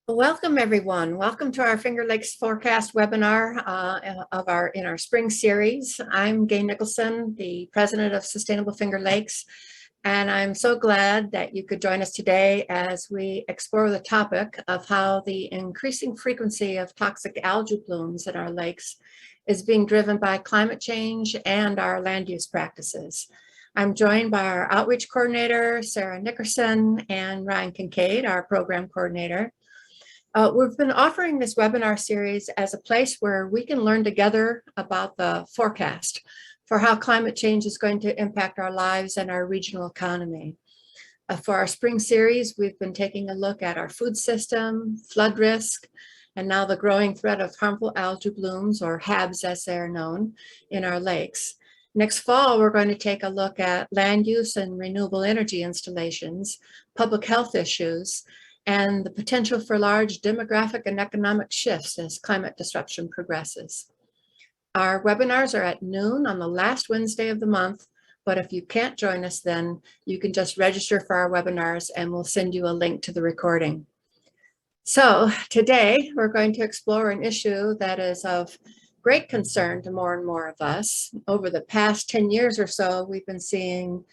Welcome everyone. Welcome to our Finger Lakes Forecast webinar in our spring series. I'm Gay Nicholson, the president of Sustainable Finger Lakes, and I'm so glad that you could join us today as we explore the topic of how the increasing frequency of toxic algae blooms in our lakes is being driven by climate change and our land use practices. I'm joined by our outreach coordinator, Sarah Nickerson, and Ryan Kincaid, our program coordinator. We've been offering this webinar series as a place where we can learn together about the forecast for how climate change is going to impact our lives and our regional economy. For our spring series, we've been taking a look at our food system, flood risk, and now the growing threat of harmful algae blooms, or HABs as they're known, in our lakes. Next fall, we're going to take a look at land use and renewable energy installations, public health issues, and the potential for large demographic and economic shifts as climate disruption progresses. Our webinars are at noon on the last Wednesday of the month, but if you can't join us then, you can just register for our webinars and we'll send you a link to the recording. So today we're going to explore an issue that is of great concern to more and more of us. Over the past 10 years or so, we've been seeing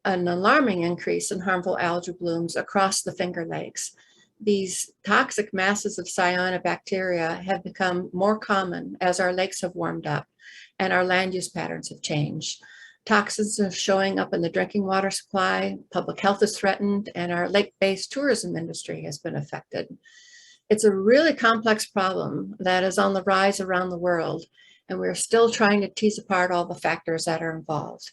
an alarming increase in harmful algae blooms across the Finger Lakes. These toxic masses of cyanobacteria have become more common as our lakes have warmed up and our land use patterns have changed. Toxins are showing up in the drinking water supply, public health is threatened, and our lake-based tourism industry has been affected. It's a really complex problem that is on the rise around the world, and we're still trying to tease apart all the factors that are involved.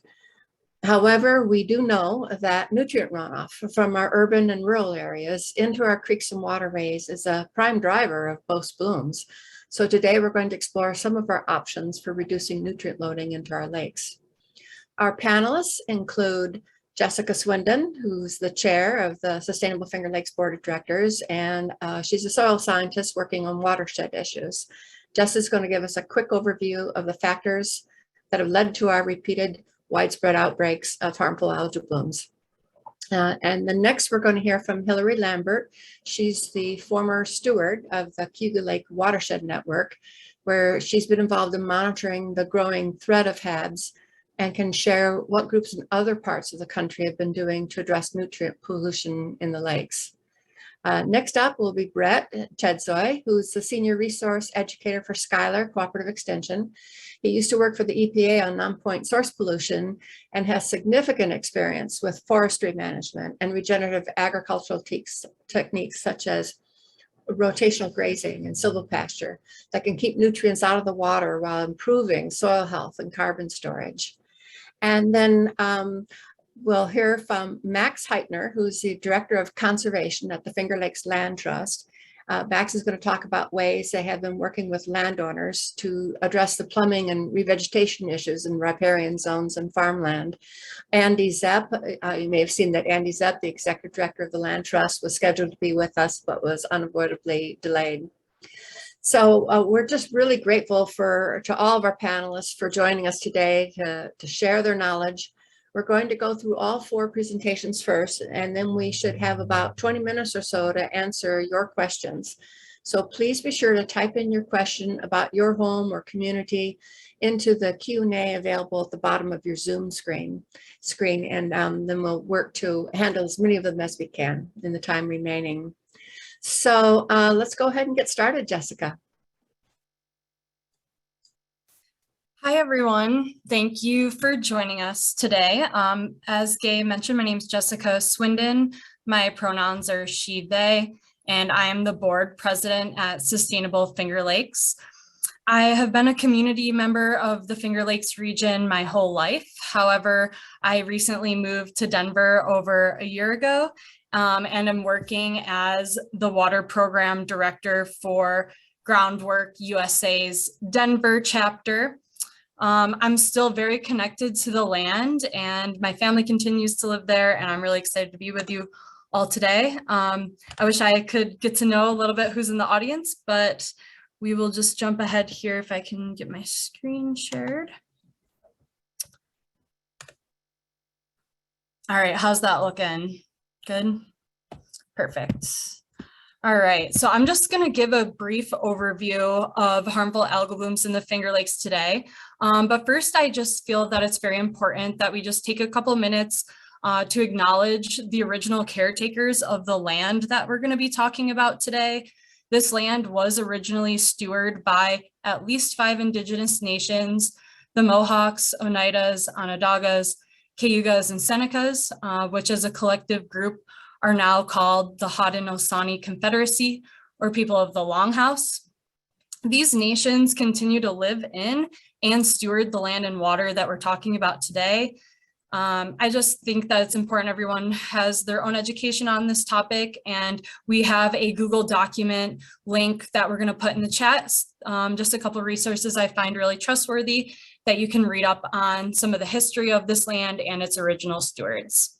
However, we do know that nutrient runoff from our urban and rural areas into our creeks and waterways is a prime driver of both blooms. So today we're going to explore some of our options for reducing nutrient loading into our lakes. Our panelists include Jessica Swindon, who's the chair of the Sustainable Finger Lakes Board of Directors, and she's a soil scientist working on watershed issues. Jessica's going to give us a quick overview of the factors that have led to our repeated widespread outbreaks of harmful algae blooms. And then next we're going to hear from Hilary Lambert. She's the former steward of the Cayuga Lake Watershed Network, where she's been involved in monitoring the growing threat of HABs and can share what groups in other parts of the country have been doing to address nutrient pollution in the lakes. Next up will be Brett Chedzoy, who's the Senior Resource Educator for Schuyler Cooperative Extension. He used to work for the EPA on non-point source pollution and has significant experience with forestry management and regenerative agricultural techniques such as rotational grazing and silvopasture that can keep nutrients out of the water while improving soil health and carbon storage. And then we'll hear from Max Heitner, who's the Director of Conservation at the Finger Lakes Land Trust. Max is going to talk about ways they have been working with landowners to address the plumbing and revegetation issues in riparian zones and farmland. Andy Zepp, you may have seen that Andy Zepp, the Executive Director of the Land Trust, was scheduled to be with us, but was unavoidably delayed. So we're just really grateful to all of our panelists for joining us today to share their knowledge. We're going to go through all 4 presentations first, and then we should have about 20 minutes or so to answer your questions. So please be sure to type in your question about your home or community into the Q&A available at the bottom of your Zoom screen, and then we'll work to handle as many of them as we can in the time remaining. So let's go ahead and get started, Jessica. Hi, everyone. Thank you for joining us today. As Gay mentioned, my name is Jessica Swindon. My pronouns are she, they, and I am the board president at Sustainable Finger Lakes. I have been a community member of the Finger Lakes region my whole life. However, I recently moved to Denver over a year ago, and I'm working as the water program director for Groundwork USA's Denver chapter. I'm still very connected to the land, and my family continues to live there, and I'm really excited to be with you all today. I wish I could get to know a little bit who's in the audience, but we will just jump ahead here if I can get my screen shared. All right, how's that looking? Good? Perfect. All right, so I'm just going to give a brief overview of harmful algal blooms in the Finger Lakes today. But first, I just feel that it's very important that we just take a couple of minutes to acknowledge the original caretakers of the land that we're going to be talking about today. This land was originally stewarded by at least 5 indigenous nations: the Mohawks, Oneidas, Onondagas, Cayugas, and Senecas, which as a collective group are now called the Haudenosaunee Confederacy, or people of the Longhouse. These nations continue to live in and steward the land and water that we're talking about today. I just think that it's important everyone has their own education on this topic, and we have a Google document link that we're going to put in the chat, just a couple of resources I find really trustworthy that you can read up on some of the history of this land and its original stewards.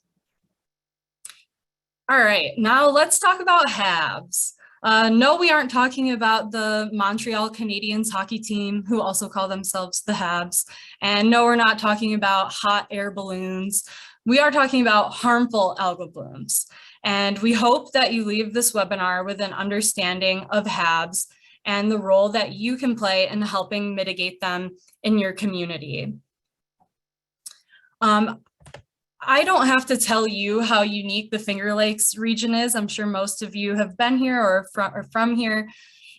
All right, now let's talk about HABs. No, we aren't talking about the Montreal Canadiens hockey team, who also call themselves the HABs. And no, we're not talking about hot air balloons. We are talking about harmful algal blooms. And we hope that you leave this webinar with an understanding of HABs and the role that you can play in helping mitigate them in your community. I don't have to tell you how unique the Finger Lakes region is. I'm sure most of you have been here or from here.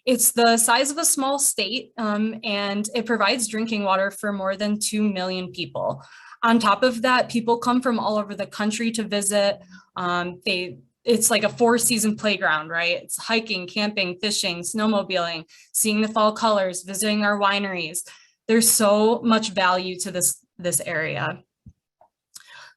It's the size of a small state, and it provides drinking water for more than 2 million people. On top of that, people come from all over the country to visit. It's like a 4-season playground, right? It's hiking, camping, fishing, snowmobiling, seeing the fall colors, visiting our wineries. There's so much value to this area.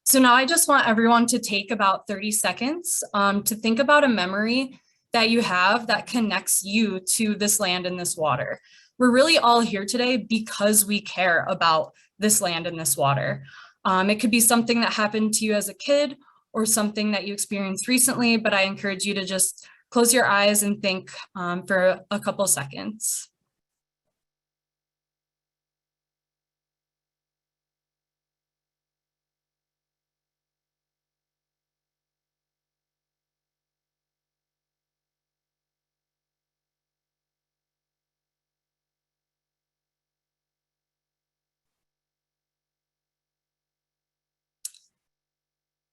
So now I just want everyone to take about 30 seconds to think about a memory that you have that connects you to this land and this water. We're really all here today because we care about this land and this water. It could be something that happened to you as a kid or something that you experienced recently, but I encourage you to just close your eyes and think for a couple seconds.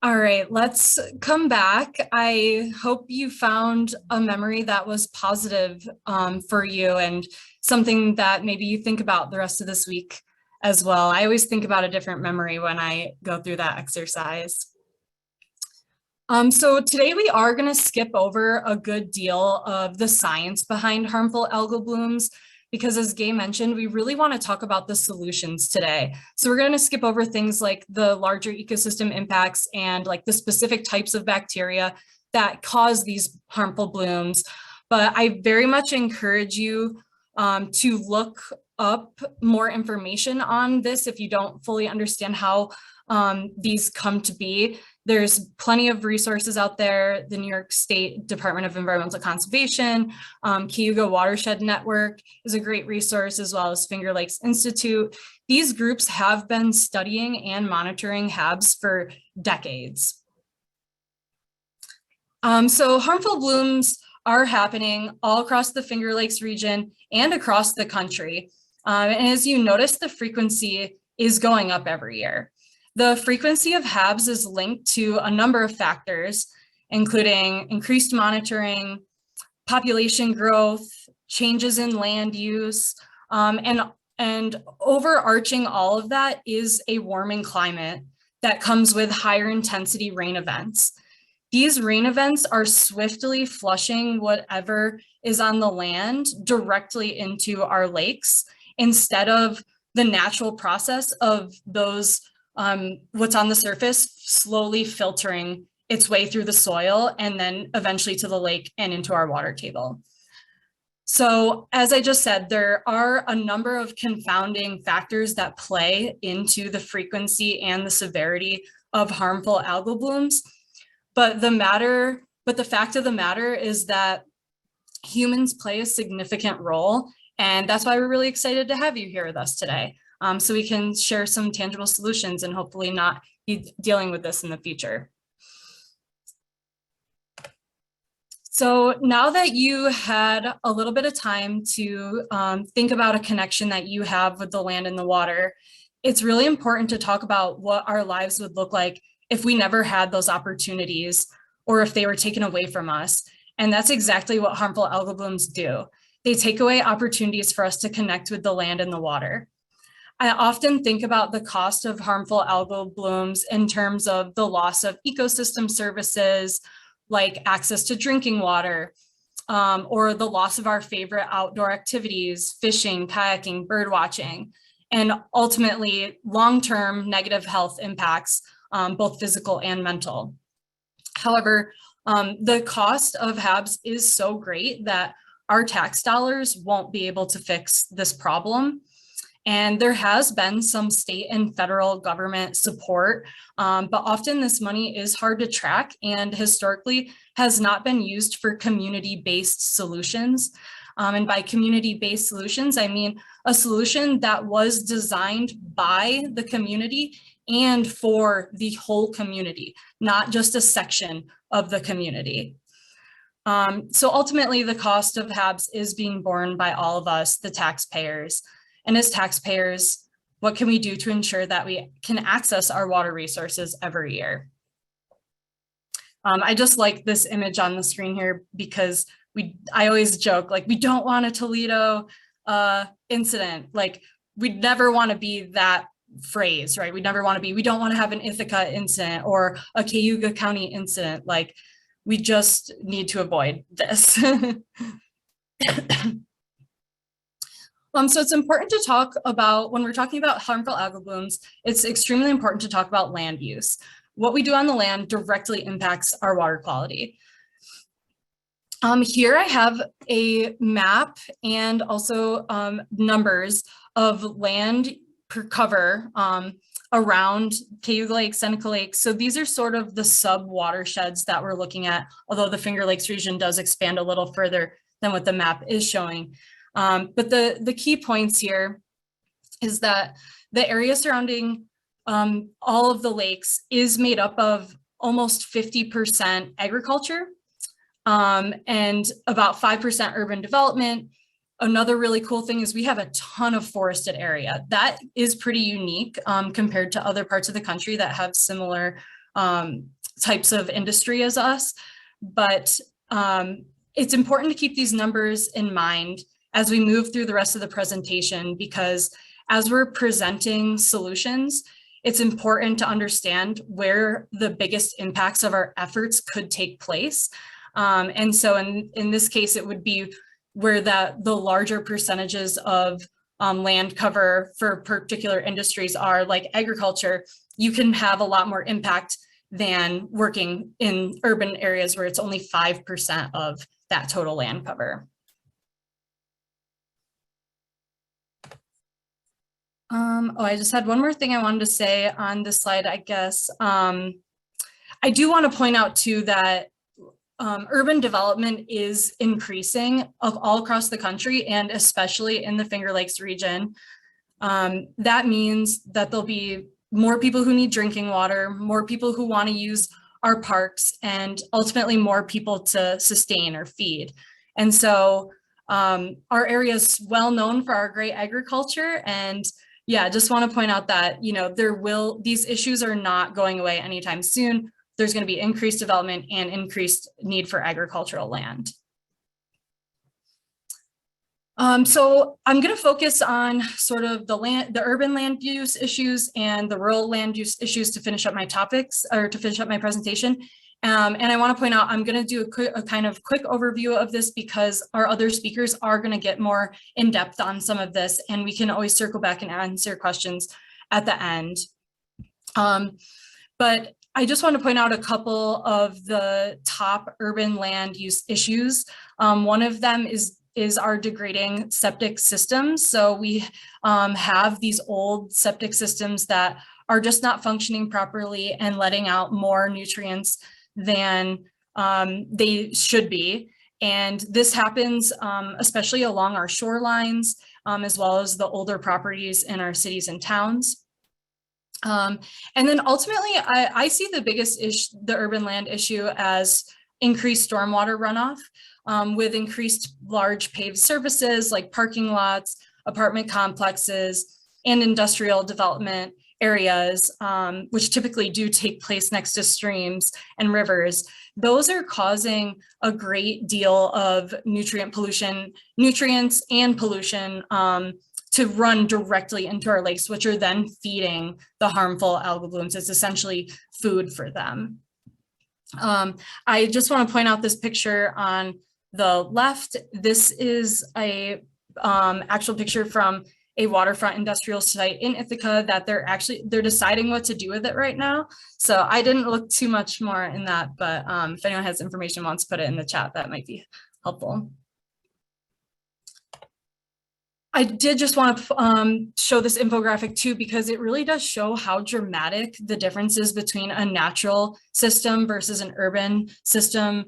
All right, let's come back. I hope you found a memory that was positive for you and something that maybe you think about the rest of this week as well. I always think about a different memory when I go through that exercise. So today we are going to skip over a good deal of the science behind harmful algal blooms, because as Gay mentioned, we really want to talk about the solutions today. So we're going to skip over things like the larger ecosystem impacts and like the specific types of bacteria that cause these harmful blooms. But I very much encourage you to look up more information on this if you don't fully understand how these come to be. There's plenty of resources out there. The New York State Department of Environmental Conservation, Cayuga Watershed Network is a great resource, as well as Finger Lakes Institute. These groups have been studying and monitoring HABs for decades. So harmful blooms are happening all across the Finger Lakes region and across the country. And as you notice, the frequency is going up every year. The frequency of HABs is linked to a number of factors, including increased monitoring, population growth, changes in land use, and overarching all of that is a warming climate that comes with higher intensity rain events. These rain events are swiftly flushing whatever is on the land directly into our lakes, instead of the natural process of those what's on the surface slowly filtering its way through the soil and then eventually to the lake and into our water table. So as I just said, there are a number of confounding factors that play into the frequency and the severity of harmful algal blooms. But the fact of the matter is that humans play a significant role, and that's why we're really excited to have you here with us today. So we can share some tangible solutions and hopefully not be dealing with this in the future. So now that you had a little bit of time to think about a connection that you have with the land and the water, it's really important to talk about what our lives would look like if we never had those opportunities or if they were taken away from us. And that's exactly what harmful algal blooms do. They take away opportunities for us to connect with the land and the water. I often think about the cost of harmful algal blooms in terms of the loss of ecosystem services, like access to drinking water, or the loss of our favorite outdoor activities, fishing, kayaking, bird watching, and ultimately long-term negative health impacts, both physical and mental. However, the cost of HABs is so great that our tax dollars won't be able to fix this problem. And there has been some state and federal government support, but often this money is hard to track and historically has not been used for community-based solutions. And by community-based solutions, I mean a solution that was designed by the community and for the whole community, not just a section of the community. So ultimately, the cost of HABs is being borne by all of us, the taxpayers. And as taxpayers, what can we do to ensure that we can access our water resources every year? I just like this image on the screen here because I always joke, like, we don't want a Toledo incident. Like, we'd never want to be that phrase, right? We don't want to have an Ithaca incident or a Cayuga County incident. Like, we just need to avoid this. So it's important to talk about, when we're talking about harmful algal blooms, it's extremely important to talk about land use. What we do on the land directly impacts our water quality. Here I have a map and also numbers of land per cover around Cayuga Lake, Seneca Lake. So these are sort of the sub watersheds that we're looking at, although the Finger Lakes region does expand a little further than what the map is showing. But the key points here is that the area surrounding all of the lakes is made up of almost 50% agriculture and about 5% urban development. Another really cool thing is we have a ton of forested area. That is pretty unique compared to other parts of the country that have similar types of industry as us. But it's important to keep these numbers in mind as we move through the rest of the presentation, because as we're presenting solutions, it's important to understand where the biggest impacts of our efforts could take place. And so in this case, it would be where the larger percentages of land cover for particular industries are, like agriculture. You can have a lot more impact than working in urban areas where it's only 5% of that total land cover. I just had one more thing I wanted to say on this slide, I guess. I do want to point out too that urban development is increasing all across the country and especially in the Finger Lakes region. That means that there'll be more people who need drinking water, more people who want to use our parks, and ultimately more people to sustain or feed. And so our area is well known for our great agriculture, and yeah, just want to point out that, you know, these issues are not going away anytime soon. There's going to be increased development and increased need for agricultural land. So I'm going to focus on sort of the urban land use issues and the rural land use issues to finish up my topics, or to finish up my presentation. And I want to point out, I'm going to do a kind of quick overview of this because our other speakers are going to get more in depth on some of this, and we can always circle back and answer questions at the end. But I just want to point out a couple of the top urban land use issues. One of them is our degrading septic systems. So we have these old septic systems that are just not functioning properly and letting out more nutrients than they should be. And this happens especially along our shorelines, as well as the older properties in our cities and towns. And then ultimately, I see the biggest issue, the urban land issue, as increased stormwater runoff with increased large paved surfaces like parking lots, apartment complexes, and industrial development areas, which typically do take place next to streams and rivers. Those are causing a great deal of nutrients and pollution to run directly into our lakes, which are then feeding the harmful algal blooms. It's essentially food for them. I just want to point out this picture on the left. This is a actual picture from a waterfront industrial site in Ithaca that they're deciding what to do with it right now. So I didn't look too much more in that, but if anyone has information wants to put it in the chat, that might be helpful. I did just want to show this infographic too, because it really does show how dramatic the differences between a natural system versus an urban system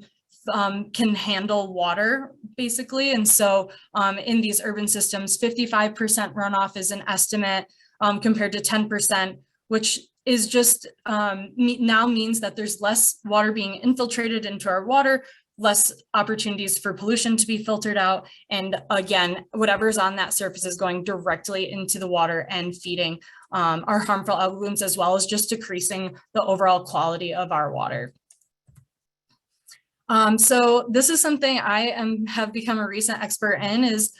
can handle water, basically. And so in these urban systems, 55% runoff is an estimate compared to 10%, which is just now means that there's less water being infiltrated into our water, less opportunities for pollution to be filtered out. And again, whatever's on that surface is going directly into the water and feeding our harmful algal blooms, as well as just decreasing the overall quality of our water. So this is something I have become a recent expert in, is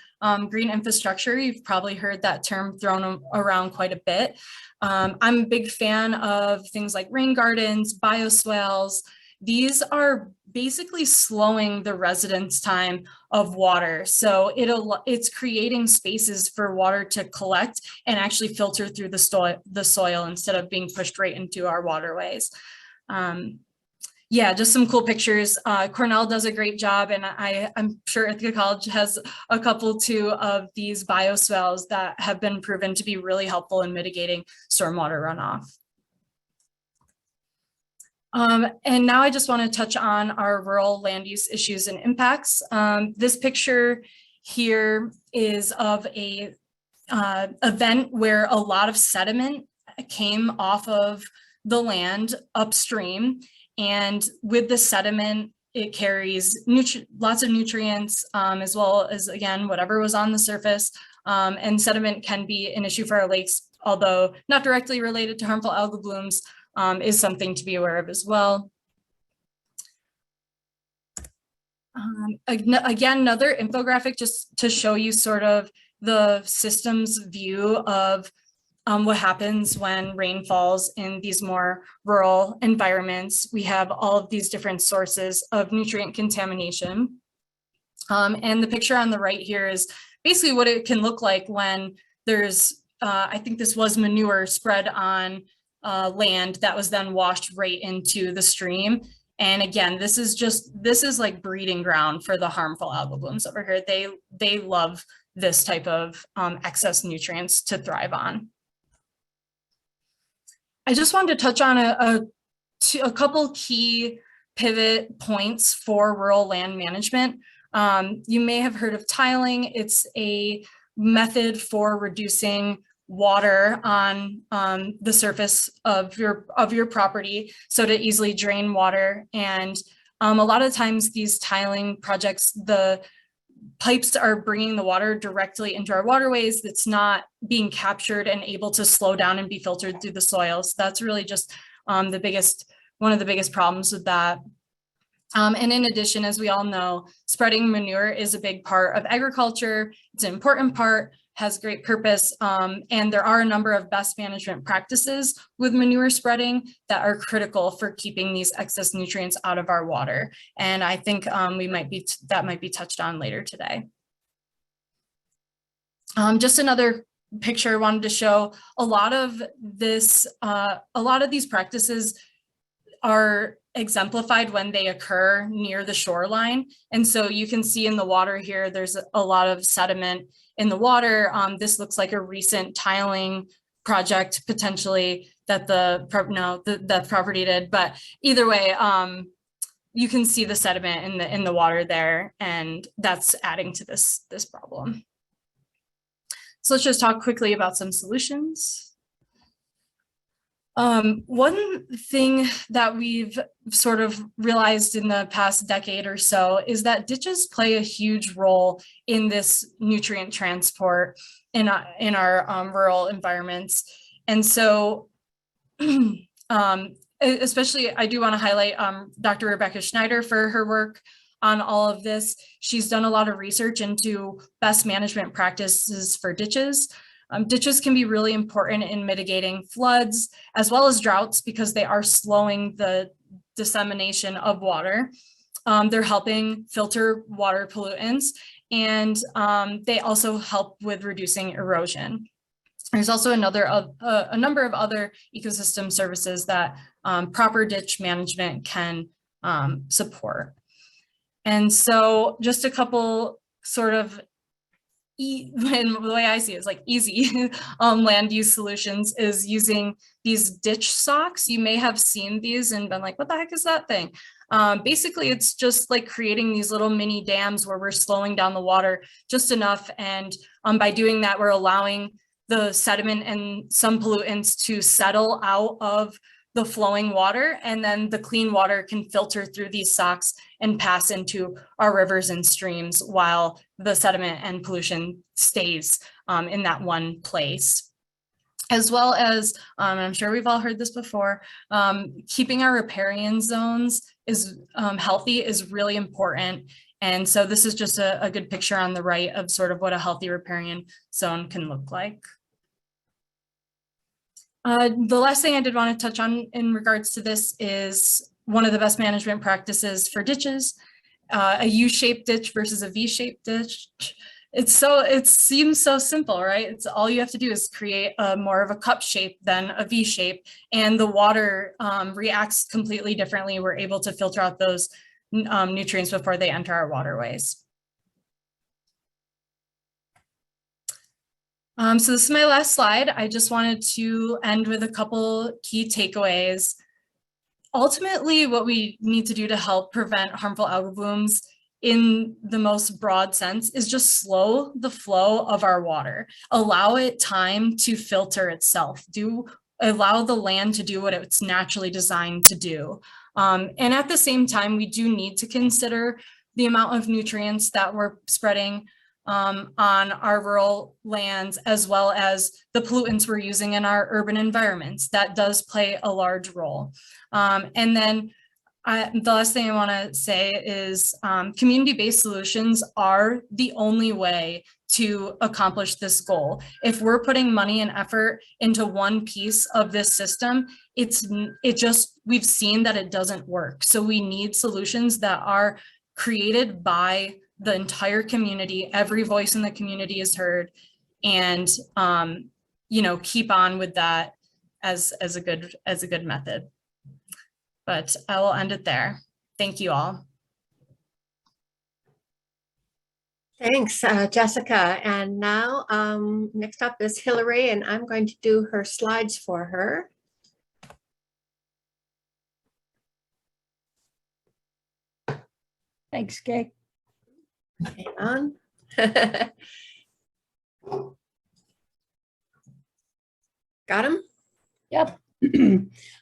green infrastructure. You've probably heard that term thrown around quite a bit. I'm a big fan of things like rain gardens, bioswales. These are basically slowing the residence time of water. So it's creating spaces for water to collect and actually filter through the soil instead of being pushed right into our waterways. Yeah, just some cool pictures. Cornell does a great job, and I'm sure Ithaca College has a couple too of these bioswales that have been proven to be really helpful in mitigating stormwater runoff. And now I just want to touch on our rural land use issues and impacts. This picture here is of a event where a lot of sediment came off of the land upstream. And with the sediment, it carries lots of nutrients, as well as, again, whatever was on the surface. And sediment can be an issue for our lakes, although not directly related to harmful algal blooms, is something to be aware of as well. Again, another infographic just to show you sort of the system's view of what happens when rain falls in these more rural environments. We have all of these different sources of nutrient contamination. And the picture on the right here is basically what it can look like when there's, I think this was manure spread on land that was then washed right into the stream. And again, this is like breeding ground for the harmful algal blooms over here. They love this type of excess nutrients to thrive on. I just wanted to touch on a couple key pivot points for rural land management. You may have heard of tiling. It's a method for reducing water on the surface of your property, so to easily drain water. And a lot of times these tiling projects, the pipes are bringing the water directly into our waterways that's not being captured and able to slow down and be filtered through the soil. So that's really just one of the biggest problems with that. And in addition, as we all know, spreading manure is a big part of agriculture. It's an important part, has great purpose, and there are a number of best management practices with manure spreading that are critical for keeping these excess nutrients out of our water. And I think that might be touched on later today. Just another picture I wanted to show. A lot of these practices are exemplified when they occur near the shoreline. And so you can see in the water here, there's a lot of sediment in the water. This looks like a recent tiling project potentially that the property did, but either way, you can see the sediment in the water there, and that's adding to this problem. So let's just talk quickly about some solutions. One thing that we've sort of realized in the past decade or so is that ditches play a huge role in this nutrient transport in our rural environments. And so especially, I do want to highlight Dr. Rebecca Schneider for her work on all of this. She's done a lot of research into best management practices for ditches. Ditches can be really important in mitigating floods as well as droughts because they are slowing the dissemination of water. They're helping filter water pollutants, and they also help with reducing erosion. There's also a number of other ecosystem services that proper ditch management can support. And so just a couple sort of and the way I see it is like easy land use solutions is using these ditch socks. You may have seen these and been like, what the heck is that thing? Basically, it's just like creating these little mini dams where we're slowing down the water just enough. And by doing that, we're allowing the sediment and some pollutants to settle out of the flowing water, and then the clean water can filter through these socks and pass into our rivers and streams while the sediment and pollution stays in that one place. As well as, I'm sure we've all heard this before, keeping our riparian zones is healthy is really important. And so this is just a good picture on the right of sort of what a healthy riparian zone can look like. The last thing I did want to touch on in regards to this is one of the best management practices for ditches, a U-shaped ditch versus a V-shaped ditch. It seems so simple, right? It's all you have to do is create more of a cup shape than a V shape, and the water reacts completely differently. We're able to filter out those nutrients before they enter our waterways. So this is my last slide. I just wanted to end with a couple key takeaways. Ultimately, what we need to do to help prevent harmful algal blooms in the most broad sense is just slow the flow of our water. Allow it time to filter itself. Allow the land to do what it's naturally designed to do. And at the same time, we do need to consider the amount of nutrients that we're spreading on our rural lands, as well as the pollutants we're using in our urban environments. That does play a large role. And then the last thing I want to say is community-based solutions are the only way to accomplish this goal. If we're putting money and effort into one piece of this system, we've seen that it doesn't work. So we need solutions that are created by the entire community. Every voice in the community is heard, and keep on with that as a good method. But I will end it there. Thank you all. Thanks, Jessica. And now next up is Hilary, and I'm going to do her slides for her. Thanks, Kay. Hang on. Got him? Yep.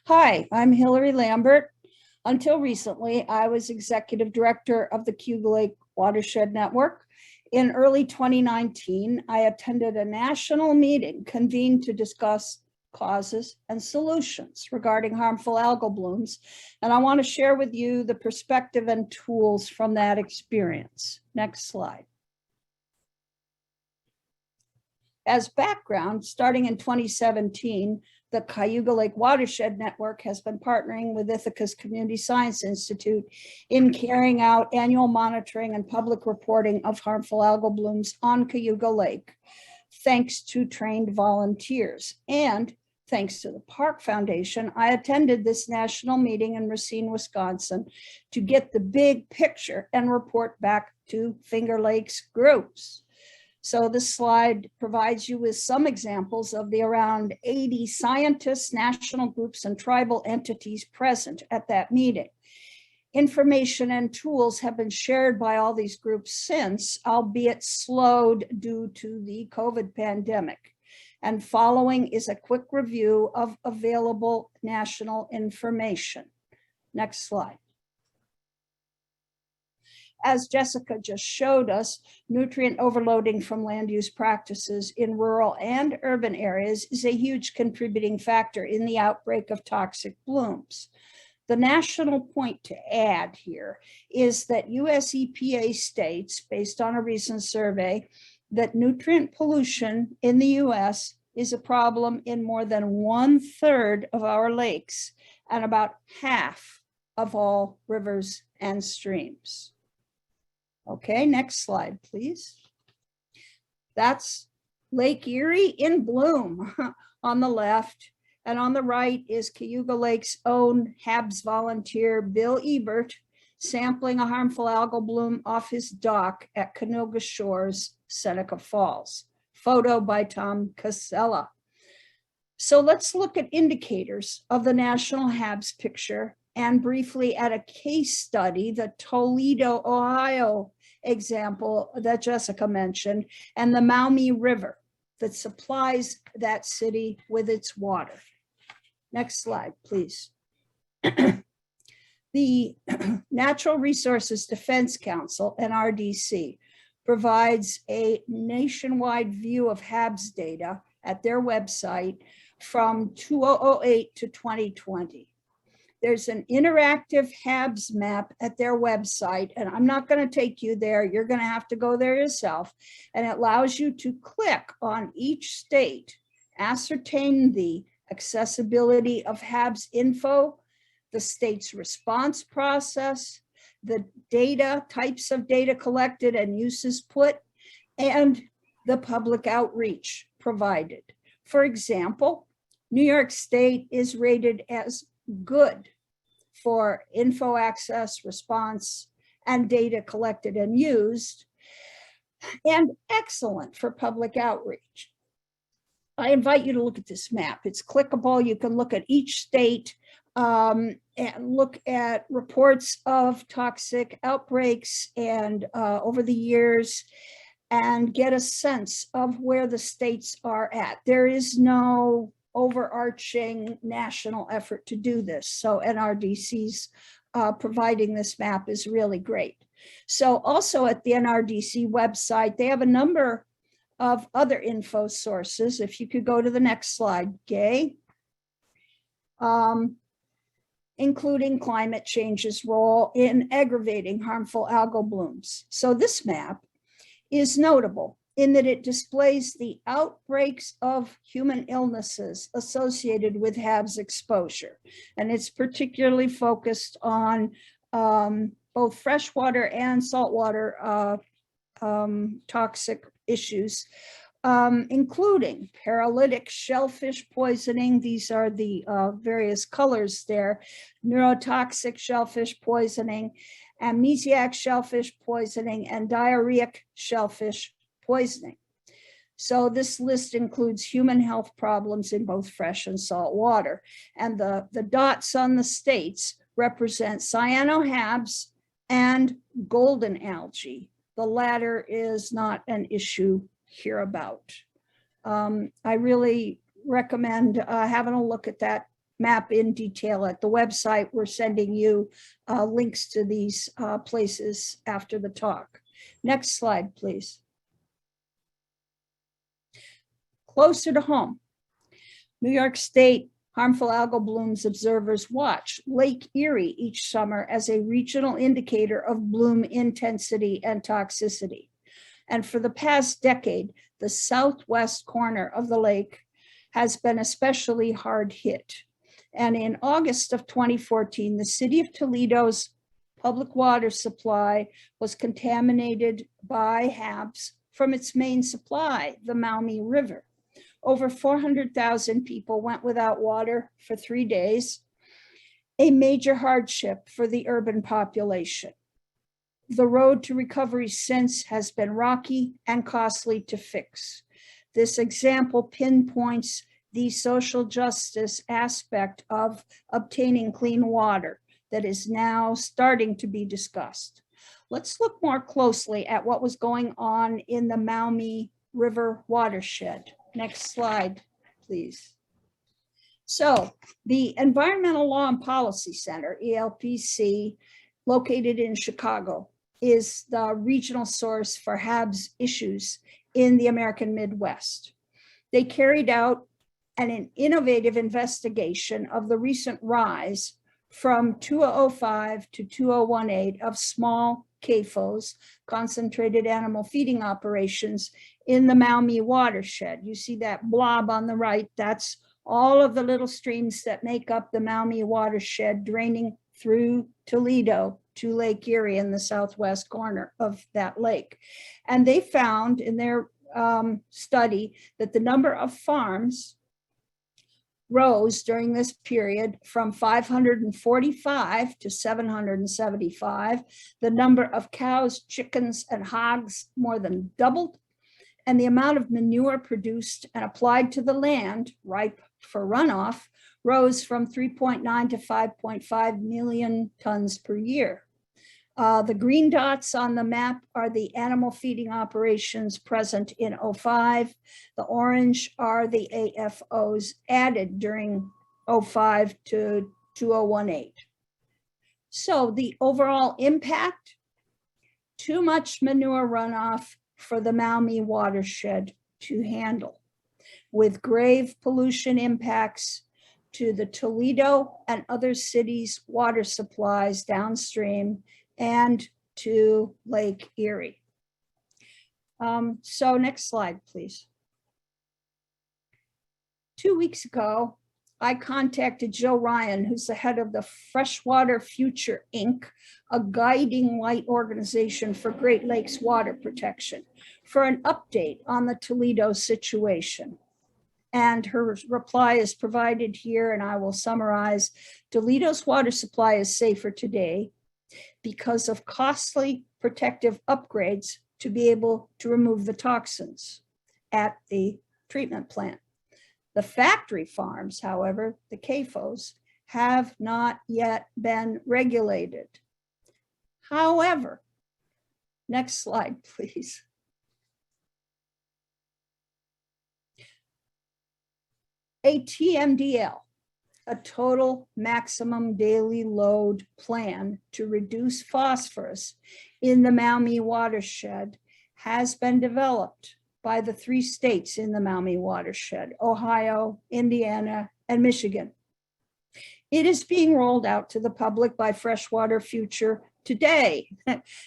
Hi, I'm Hilary Lambert. Until recently, I was executive director of the Cayuga Lake Watershed Network. In early 2019, I attended a national meeting convened to discuss causes and solutions regarding harmful algal blooms. And I want to share with you the perspective and tools from that experience. Next slide. As background, starting in 2017, the Cayuga Lake Watershed Network has been partnering with Ithaca's Community Science Institute in carrying out annual monitoring and public reporting of harmful algal blooms on Cayuga Lake, thanks to trained volunteers. And thanks to the Park Foundation, I attended this national meeting in Racine, Wisconsin, to get the big picture and report back to Finger Lakes groups. So this slide provides you with some examples of the around 80 scientists, national groups, and tribal entities present at that meeting. Information and tools have been shared by all these groups since, albeit slowed due to the COVID pandemic. And following is a quick review of available national information. Next slide. As Jessica just showed us, nutrient overloading from land use practices in rural and urban areas is a huge contributing factor in the outbreak of toxic blooms. The national point to add here is that US EPA states, based on a recent survey, that nutrient pollution in the US is a problem in more than 1/3 of our lakes and about half of all rivers and streams. Okay, next slide, please. That's Lake Erie in bloom on the left, and on the right is Cayuga Lake's own HABs volunteer, Bill Ebert, sampling a harmful algal bloom off his dock at Canoga Shores, Seneca Falls. Photo by Tom Casella. So let's look at indicators of the national HABs picture and briefly at a case study, the Toledo, Ohio example that Jessica mentioned, and the Maumee River that supplies that city with its water. Next slide, please. The Natural Resources Defense Council, NRDC, provides a nationwide view of HABs data at their website from 2008 to 2020. There's an interactive HABs map at their website, and I'm not going to take you there. You're going to have to go there yourself. And it allows you to click on each state, ascertain the accessibility of HABs info, the state's response process, the data, types of data collected and uses put, and the public outreach provided. For example, New York State is rated as good for info access, response, and data collected and used, and excellent for public outreach. I invite you to look at this map. It's clickable. You can look at each state and look at reports of toxic outbreaks and over the years, and get a sense of where the states are at. There is no overarching national effort to do this. So NRDC's providing this map is really great. So also at the NRDC website, they have a number of other info sources. If you could go to the next slide, Gay. Including climate change's role in aggravating harmful algal blooms. So this map is notable in that it displays the outbreaks of human illnesses associated with HABs exposure. And it's particularly focused on both freshwater and saltwater toxic issues, including paralytic shellfish poisoning. These are the various colors there. Neurotoxic shellfish poisoning, amnesiac shellfish poisoning, and diarrheic shellfish poisoning. So this list includes human health problems in both fresh and salt water. And the dots on the states represent cyanoHABs and golden algae. The latter is not an issue hereabout. I really recommend having a look at that map in detail at the website. We're sending you links to these places after the talk. Next slide, please. Closer to home, New York State Harmful Algal Blooms Observers watch Lake Erie each summer as a regional indicator of bloom intensity and toxicity. And for the past decade, the southwest corner of the lake has been especially hard hit. And in August of 2014, the city of Toledo's public water supply was contaminated by HABs from its main supply, the Maumee River. Over 400,000 people went without water for 3 days, a major hardship for the urban population. The road to recovery since has been rocky and costly to fix. This example pinpoints the social justice aspect of obtaining clean water that is now starting to be discussed. Let's look more closely at what was going on in the Maumee River watershed. Next slide, please. So the Environmental Law and Policy Center, ELPC, located in Chicago, is the regional source for HABs issues in the American Midwest. They carried out an innovative investigation of the recent rise from 2005 to 2018 of small CAFOs, concentrated animal feeding operations, in the Maumee watershed. You see that blob on the right, that's all of the little streams that make up the Maumee watershed draining through Toledo to Lake Erie in the southwest corner of that lake. And they found in their study that the number of farms rose during this period from 545 to 775. The number of cows, chickens, and hogs more than doubled. And the amount of manure produced and applied to the land ripe for runoff rose from 3.9 to 5.5 million tons per year. The green dots on the map are the animal feeding operations present in 05. The orange are the AFOs added during 05 to 2018. So the overall impact, too much manure runoff for the Maumee watershed to handle, with grave pollution impacts to the Toledo and other cities' water supplies downstream and to Lake Erie. So next slide, please. 2 weeks ago, I contacted Joe Ryan, who's the head of the Freshwater Future, Inc., a guiding light organization for Great Lakes water protection, for an update on the Toledo situation. And her reply is provided here, and I will summarize. Toledo's water supply is safer today because of costly protective upgrades to be able to remove the toxins at the treatment plant. The factory farms, however, the CAFOs, have not yet been regulated. However, next slide, please. A TMDL, a total maximum daily load plan to reduce phosphorus in the Maumee watershed, has been developed by the 3 states in the Maumee watershed, Ohio, Indiana, and Michigan. It is being rolled out to the public by Freshwater Future today.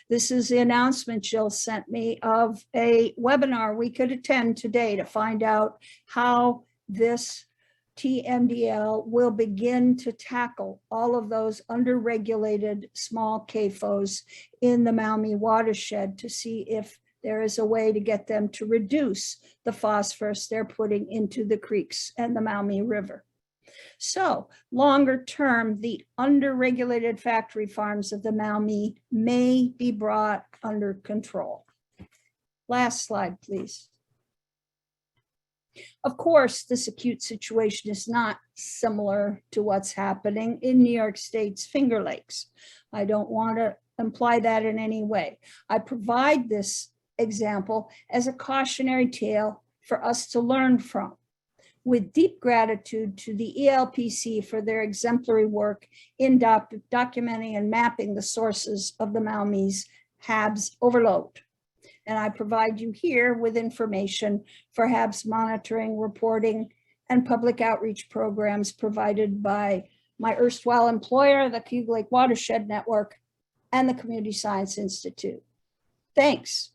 This is the announcement Jill sent me of a webinar we could attend today to find out how this TMDL will begin to tackle all of those under-regulated small CAFOs in the Maumee watershed to see if there is a way to get them to reduce the phosphorus they're putting into the creeks and the Maumee River. So longer term, the under-regulated factory farms of the Maumee may be brought under control. Last slide, please. Of course, this acute situation is not similar to what's happening in New York State's Finger Lakes. I don't want to imply that in any way. I provide this example as a cautionary tale for us to learn from, with deep gratitude to the ELPC for their exemplary work in documenting and mapping the sources of the Maumee's HABs overload. And I provide you here with information for HABs monitoring, reporting, and public outreach programs provided by my erstwhile employer, the Cayuga Lake Watershed Network, and the Community Science Institute. Thanks.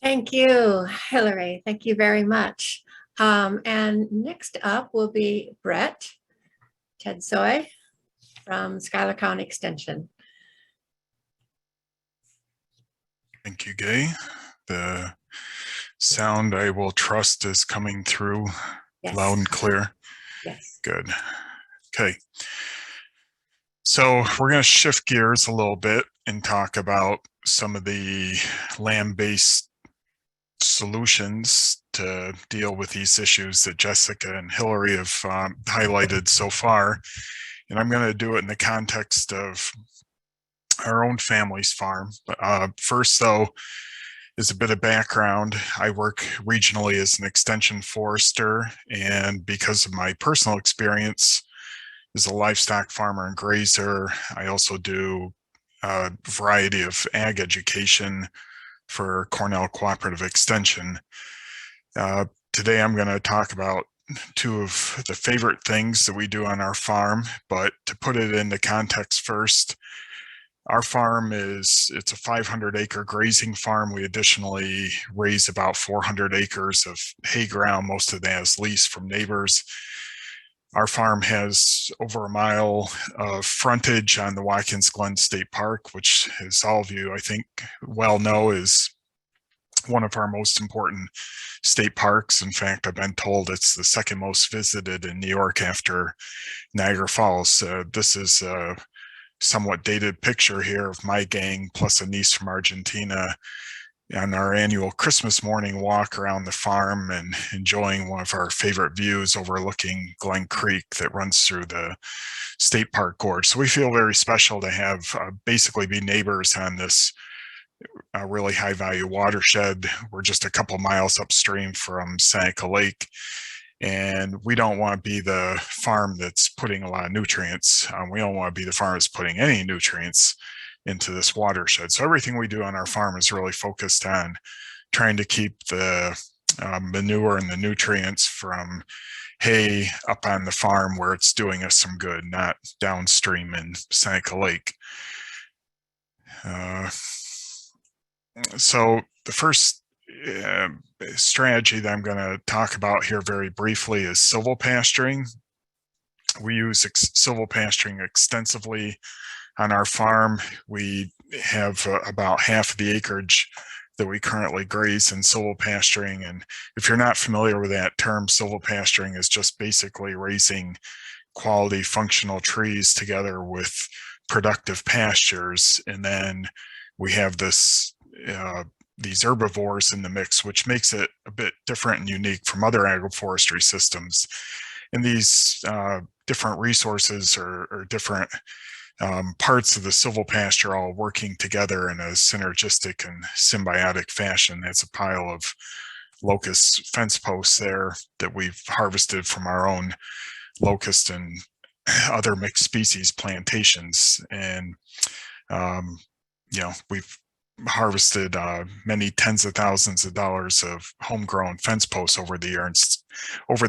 Thank you, Hilary. Thank you very much. And next up will be Brett Chedzoy from Schuyler County Extension. Thank you, Gay. The sound, I will trust, is coming through loud and clear. Yes. Good. Okay. So we're going to shift gears a little bit and talk about some of the land-based solutions to deal with these issues that Jessica and Hilary have highlighted so far. And I'm going to do it in the context of our own family's farm. First, though, As a bit of background, I work regionally as an extension forester, and because of my personal experience as a livestock farmer and grazer, I also do a variety of ag education for Cornell Cooperative Extension. Today I'm going to talk about two of the favorite things that we do on our farm, but to put it into context first, our farm it's a 500-acre grazing farm. We additionally raise about 400 acres of hay ground. Most of that is leased from neighbors. Our farm has over a mile of frontage on the Watkins Glen State Park, which, as all of you, I think, well know, is one of our most important state parks. In fact, I've been told it's the second most visited in New York after Niagara Falls. This is a somewhat dated picture here of my gang plus a niece from Argentina on our annual Christmas morning walk around the farm and enjoying one of our favorite views overlooking Glen Creek that runs through the state park gorge. So we feel very special to have basically be neighbors on this really high value watershed. We're just a couple miles upstream from Cayuga Lake, and we don't want to be the farm that's putting a lot of nutrients. We don't want to be the farm that's putting any nutrients into this watershed. So everything we do on our farm is really focused on trying to keep the manure and the nutrients from hay up on the farm where it's doing us some good, not downstream in Cayuga Lake. So the first strategy that I'm going to talk about here very briefly is silvopasturing. We use silvopasturing extensively on our farm. We have about half of the acreage that we currently graze in silvopasturing. And if you're not familiar with that term, silvopasturing is just basically raising quality functional trees together with productive pastures. And then we have these herbivores in the mix, which makes it a bit different and unique from other agroforestry systems. And these different resources or different parts of the silvopasture all working together in a synergistic and symbiotic fashion. That's a pile of locust fence posts there that we've harvested from our own locust and other mixed species plantations. And, we've harvested many tens of thousands of dollars of homegrown fence posts over the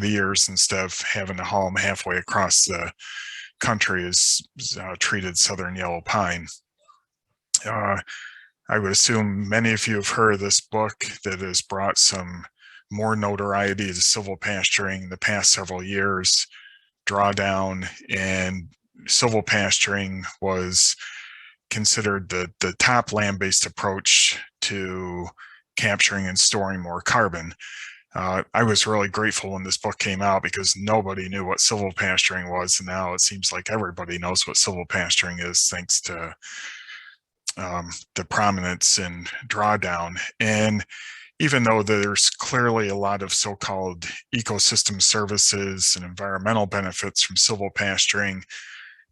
years instead of having to haul them halfway across the country as treated southern yellow pine. I would assume many of you have heard of this book that has brought some more notoriety to silvopasturing in the past several years, Drawdown, and silvopasturing was considered the top land-based approach to capturing and storing more carbon. I was really grateful when this book came out because nobody knew what silvopasturing was, and now it seems like everybody knows what silvopasturing is thanks to the prominence in Drawdown. And even though there's clearly a lot of so-called ecosystem services and environmental benefits from silvopasturing,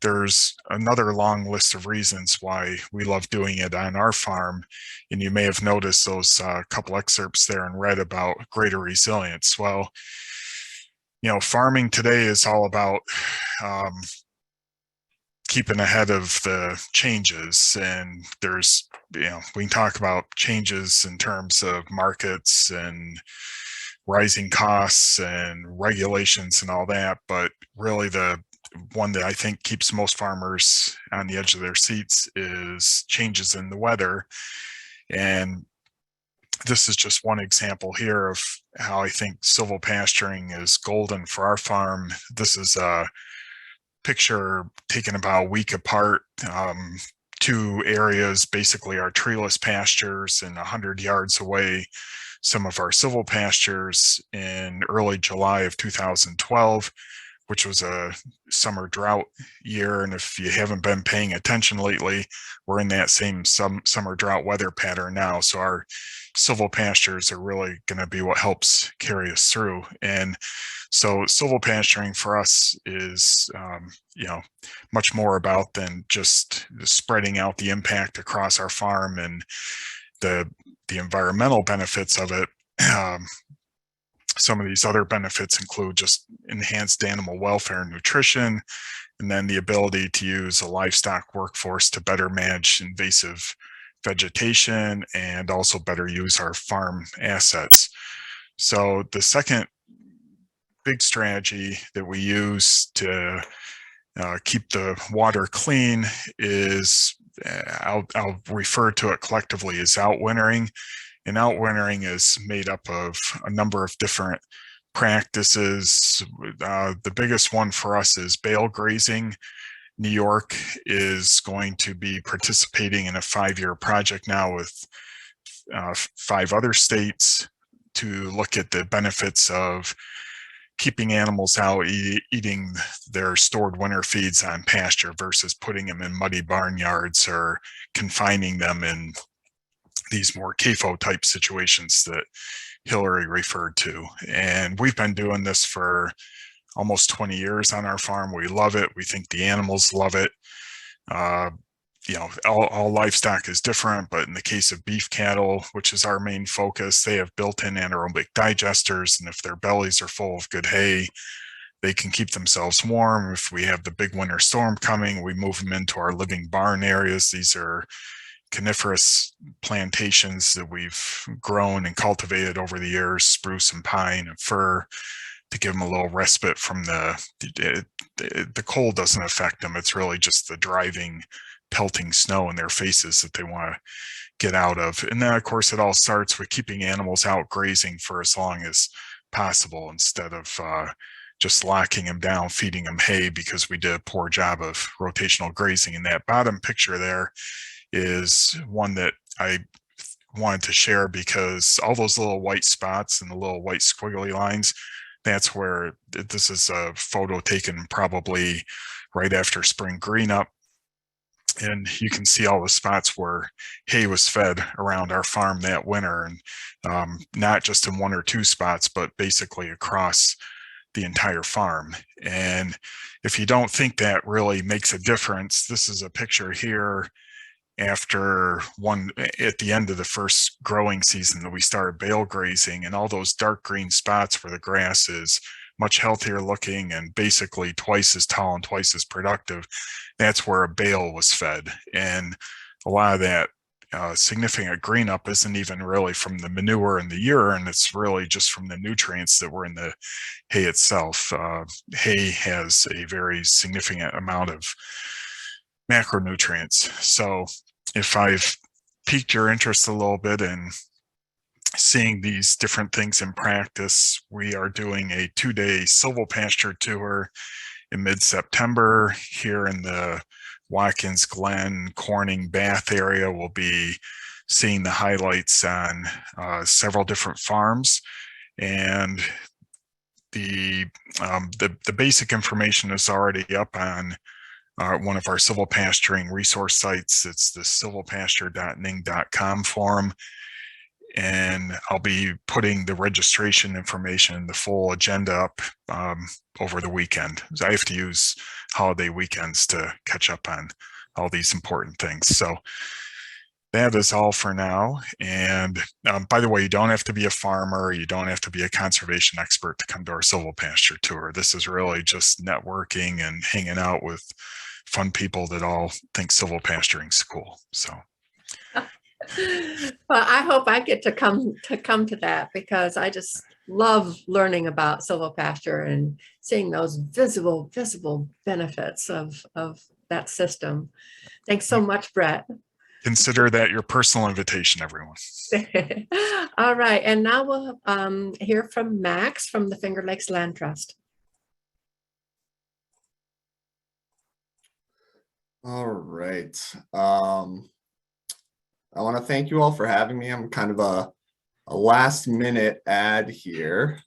there's another long list of reasons why we love doing it on our farm. And you may have noticed those couple excerpts there and read about greater resilience. Well, farming today is all about keeping ahead of the changes. And there's, we can talk about changes in terms of markets and rising costs and regulations and all that. But really the one that I think keeps most farmers on the edge of their seats is changes in the weather. And this is just one example here of how I think silvopasturing is golden for our farm. This is a picture taken about a week apart. Two areas basically are treeless pastures, and 100 yards away, some of our silvopastures in early July of 2012, which was a summer drought year. And if you haven't been paying attention lately, we're in that same summer drought weather pattern now. So our silvopastures are really going to be what helps carry us through. And so silvopasturing for us is, much more about than just spreading out the impact across our farm and the environmental benefits of it. Some of these other benefits include just enhanced animal welfare and nutrition, and then the ability to use a livestock workforce to better manage invasive vegetation and also better use our farm assets. So the second big strategy that we use to keep the water clean is, I'll refer to it collectively as outwintering. And outwintering is made up of a number of different practices. The biggest one for us is bale grazing. New York is going to be participating in a 5-year project now with 5 other states to look at the benefits of keeping animals out eating their stored winter feeds on pasture versus putting them in muddy barnyards or confining them in these more CAFO type situations that Hilary referred to. And we've been doing this for almost 20 years on our farm. We love it. We think the animals love it. You know, all livestock is different, but in the case of beef cattle, which is our main focus, they have built-in anaerobic digesters. And if their bellies are full of good hay, they can keep themselves warm. If we have the big winter storm coming, we move them into our living barn areas. These are coniferous plantations that we've grown and cultivated over the years, spruce and pine and fir, to give them a little respite from the cold doesn't affect them. It's really just the driving, pelting snow in their faces that they want to get out of. And then of course it all starts with keeping animals out grazing for as long as possible instead of just locking them down, feeding them hay because we did a poor job of rotational grazing. And that bottom picture there is one that I wanted to share because all those little white spots and the little white squiggly lines, that's where this is a photo taken probably right after spring green up. And you can see all the spots where hay was fed around our farm that winter, and not just in 1 or 2 spots, but basically across the entire farm. And if you don't think that really makes a difference, this is a picture here after at the end of the first growing season that we started bale grazing, and all those dark green spots where the grass is much healthier looking and basically twice as tall and twice as productive, that's where a bale was fed. And a lot of that significant green up isn't even really from the manure and the urine, it's really just from the nutrients that were in the hay itself. Hay has a very significant amount of macronutrients. So if I've piqued your interest a little bit in seeing these different things in practice, we are doing a 2-day silvopasture tour in mid-September here in the Watkins Glen, Corning, Bath area. We'll be seeing the highlights on several different farms, and the basic information is already up on one of our silvopasturing resource sites. It's the silvopasture.ning.com forum. And I'll be putting the registration information, the full agenda up over the weekend. I have to use holiday weekends to catch up on all these important things. So that is all for now. And by the way, you don't have to be a farmer. You don't have to be a conservation expert to come to our silvopasture tour. This is really just networking and hanging out with fun people that all think silvopasturing is cool. So. Well, I hope I get to come to that, because I just love learning about silvopasture and seeing those visible benefits of that system. Thanks so much, Brett. Consider that your personal invitation, everyone. All right, and now we'll hear from Max from the Finger Lakes Land Trust. All right. I want to thank you all for having me. I'm kind of a last minute ad here.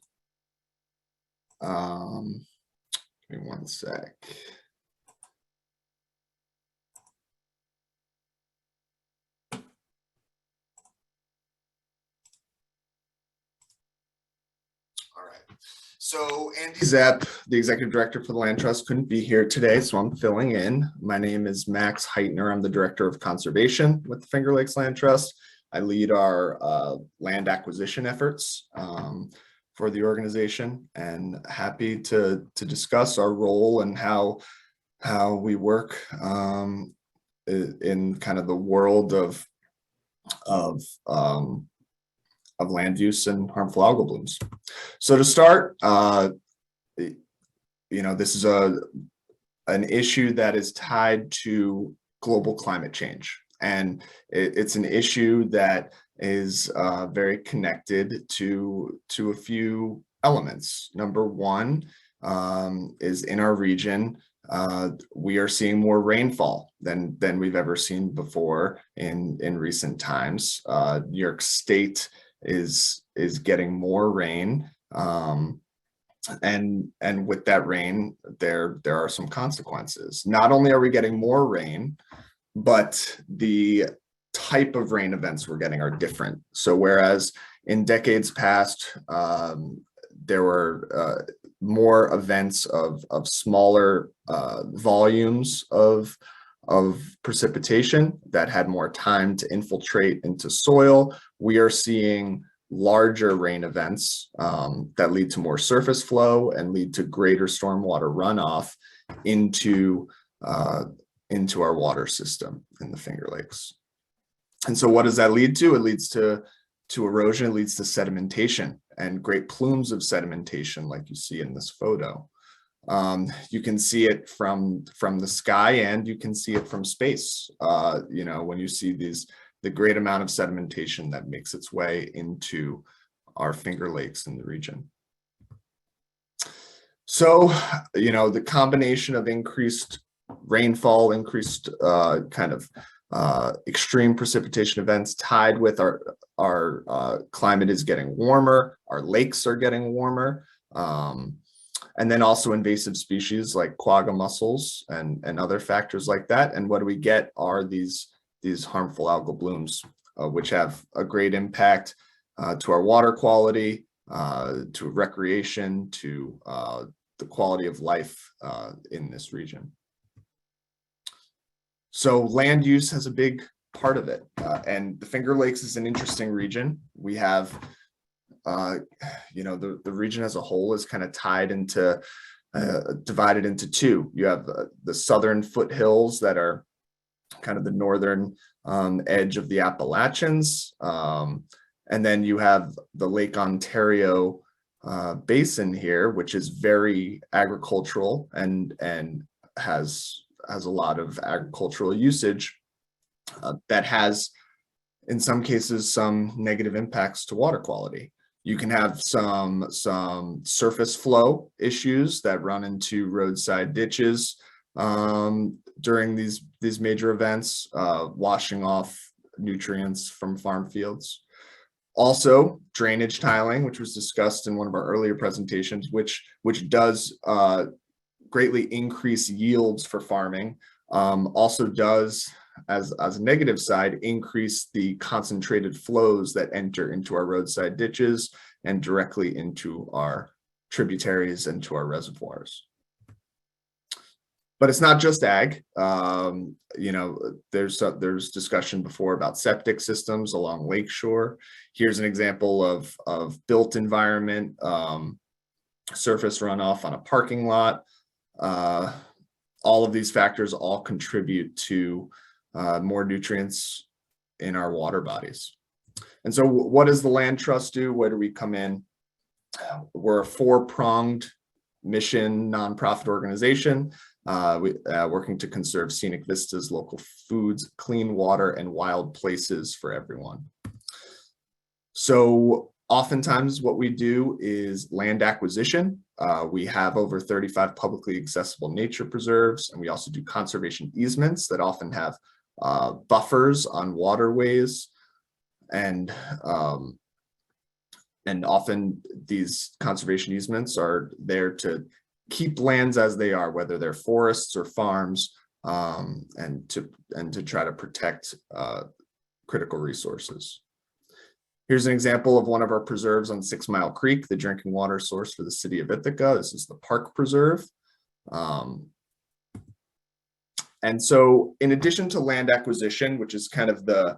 Give me one sec. So Andy Zepp, the executive director for the Land Trust, couldn't be here today, so I'm filling in. My name is Max Heitner. I'm the director of conservation with the Finger Lakes Land Trust. I lead our land acquisition efforts for the organization, and happy to discuss our role and how we work in kind of the world of land use and harmful algal blooms. So to start, this is an issue that is tied to global climate change, and it's an issue that is very connected to a few elements. Number one is in our region, we are seeing more rainfall than we've ever seen before in recent times. New York State is getting more rain, and with that rain, there are some consequences. Not only are we getting more rain, but the type of rain events we're getting are different. So whereas in decades past, there were more events of smaller volumes of precipitation that had more time to infiltrate into soil, we are seeing larger rain events that lead to more surface flow and lead to greater stormwater runoff into our water system in the Finger Lakes. And so what does that lead to? It leads to erosion, it leads to sedimentation and great plumes of sedimentation like you see in this photo. You can see it from the sky, and you can see it from space. When you see the great amount of sedimentation that makes its way into our Finger Lakes in the region. So, the combination of increased rainfall, increased extreme precipitation events tied with our climate is getting warmer, our lakes are getting warmer, and then also invasive species like quagga mussels and other factors like that. And what do we get are these harmful algal blooms, which have a great impact to our water quality, to recreation, to the quality of life in this region. So land use has a big part of it, and the Finger Lakes is an interesting region. We have, the region as a whole is kind of tied into, divided into two. You have the southern foothills that are kind of the northern edge of the Appalachians, and then you have the Lake Ontario basin here, which is very agricultural and has a lot of agricultural usage that has, in some cases, some negative impacts to water quality. You can have some surface flow issues that run into roadside ditches during these major events, washing off nutrients from farm fields. Also, drainage tiling, which was discussed in one of our earlier presentations, which does greatly increase yields for farming, also does, as a negative side, increase the concentrated flows that enter into our roadside ditches and directly into our tributaries and to our reservoirs. But it's not just ag. There's discussion before about septic systems along lakeshore. Here's an example of built environment, surface runoff on a parking lot. All of these factors all contribute to more nutrients in our water bodies. And so what does the Land Trust do? Where do we come in? We're a four-pronged mission nonprofit organization working to conserve scenic vistas, local foods, clean water, and wild places for everyone. So oftentimes what we do is land acquisition. We have over 35 publicly accessible nature preserves, and we also do conservation easements that often have buffers on waterways, and often these conservation easements are there to keep lands as they are, whether they're forests or farms, and to try to protect critical resources. Here's an example of one of our preserves on 6 Mile Creek, the drinking water source for the city of Ithaca. This is the Park Preserve. And so in addition to land acquisition, which is kind of the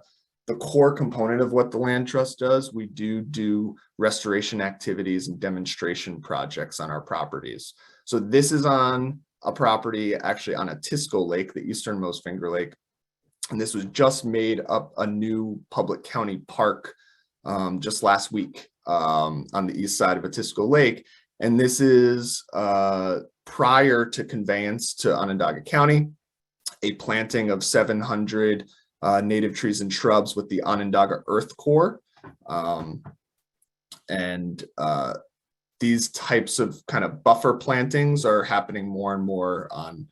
the core component of what the land trust does, we do restoration activities and demonstration projects on our properties. So this is on a property actually on Atisco Lake, the easternmost Finger Lake. And this was just made up a new public county park just last week on the east side of Atisco Lake. And this is prior to conveyance to Onondaga County, a planting of 700 native trees and shrubs with the Onondaga Earth Core. These types of kind of buffer plantings are happening more and more on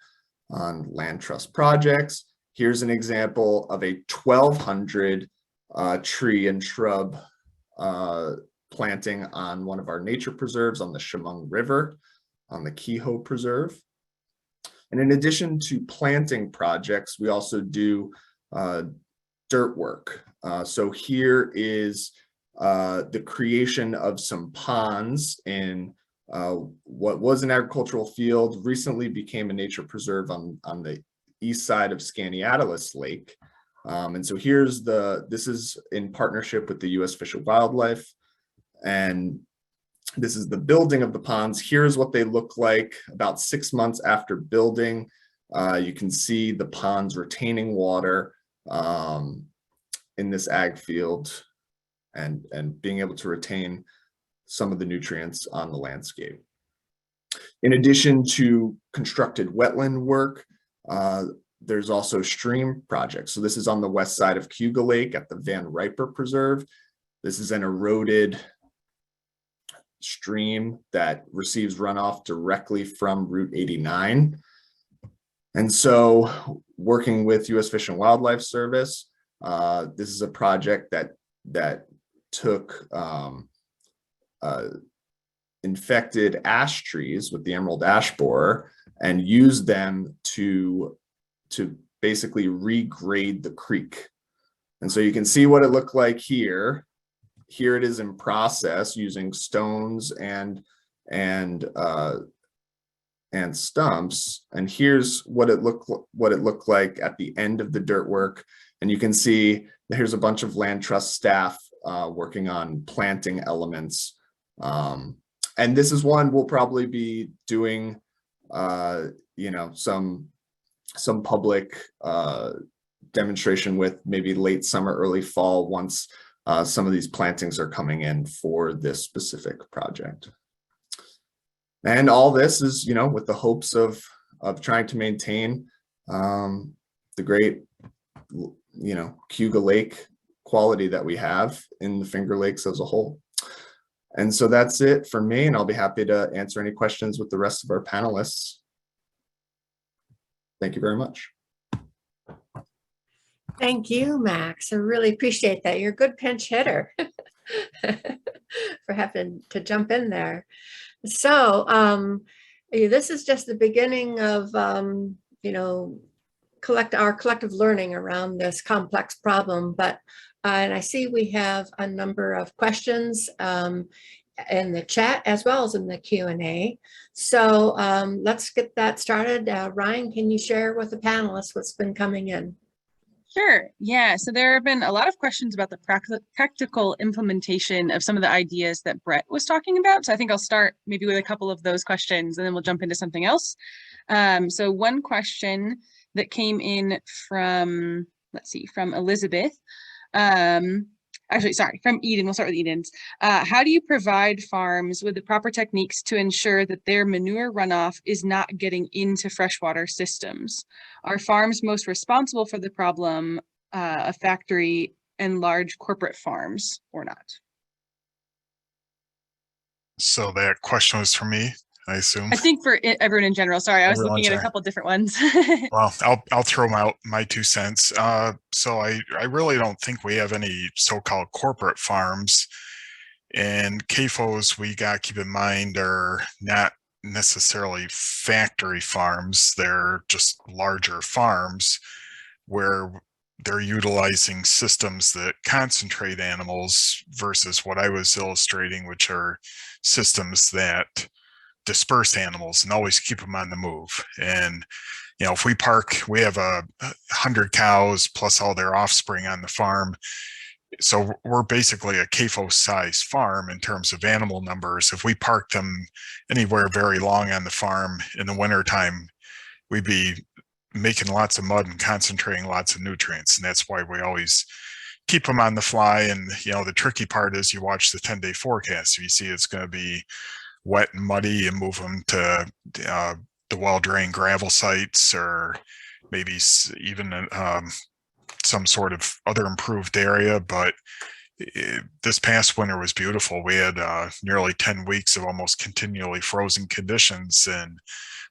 land trust projects. Here's an example of a 1,200 tree and shrub planting on one of our nature preserves on the Chemung River, on the Kehoe Preserve. And in addition to planting projects, we also do dirt work. So here is the creation of some ponds in what was an agricultural field, recently became a nature preserve on the east side of Skaneateles Lake. And so this is in partnership with the U.S. Fish and Wildlife. And this is the building of the ponds. Here's what they look like about 6 months after building. You can see the ponds retaining water in this ag field and being able to retain some of the nutrients on the landscape. In addition to constructed wetland work, there's also stream projects. So this is on the west side of Cayuga Lake at the Van Riper Preserve. This is an eroded stream that receives runoff directly from Route 89. And so working with U.S. Fish and Wildlife Service, this is a project that took infected ash trees with the emerald ash borer and used them to basically regrade the creek. And so you can see what it looked like here. Here it is in process using stones and stumps. And here's what it looked like at the end of the dirt work. And you can see here's a bunch of land trust staff working on planting elements. And this is one we'll probably be doing, some public demonstration with maybe late summer, early fall, once some of these plantings are coming in for this specific project. And all this is, with the hopes of trying to maintain the great, Cayuga Lake quality that we have in the Finger Lakes as a whole. And so that's it for me, and I'll be happy to answer any questions with the rest of our panelists. Thank you very much. Thank you, Max. I really appreciate that. You're a good pinch hitter for having to jump in there. So this is just the beginning of, our collective learning around this complex problem. But and I see we have a number of questions in the chat as well as in the Q&A. So let's get that started. Ryan, can you share with the panelists what's been coming in? Sure. Yeah. So there have been a lot of questions about the practical implementation of some of the ideas that Brett was talking about. So I think I'll start maybe with a couple of those questions and then we'll jump into something else. So one question that came in from, from Elizabeth. From Eden, we'll start with Eden's. How do you provide farms with the proper techniques to ensure that their manure runoff is not getting into freshwater systems? Are farms most responsible for the problem a factory and large corporate farms or not? So that question was for me, I assume. I think for everyone in general. Sorry, I was looking at a couple different ones. Well, I'll throw out my 2 cents. So I really don't think we have any so-called corporate farms. And CAFOs, we got to keep in mind, are not necessarily factory farms. They're just larger farms where they're utilizing systems that concentrate animals versus what I was illustrating, which are systems that disperse animals and always keep them on the move. And, you know, if we have 100 cows plus all their offspring on the farm. So we're basically a CAFO-sized farm in terms of animal numbers. If we park them anywhere very long on the farm in the wintertime, we'd be making lots of mud and concentrating lots of nutrients. And that's why we always keep them on the fly. And, you know, the tricky part is you watch the 10-day forecast. If you see it's going to be wet and muddy, and move them to the well-drained gravel sites, or maybe even some sort of other improved area. But this past winter was beautiful. We had nearly 10 weeks of almost continually frozen conditions, and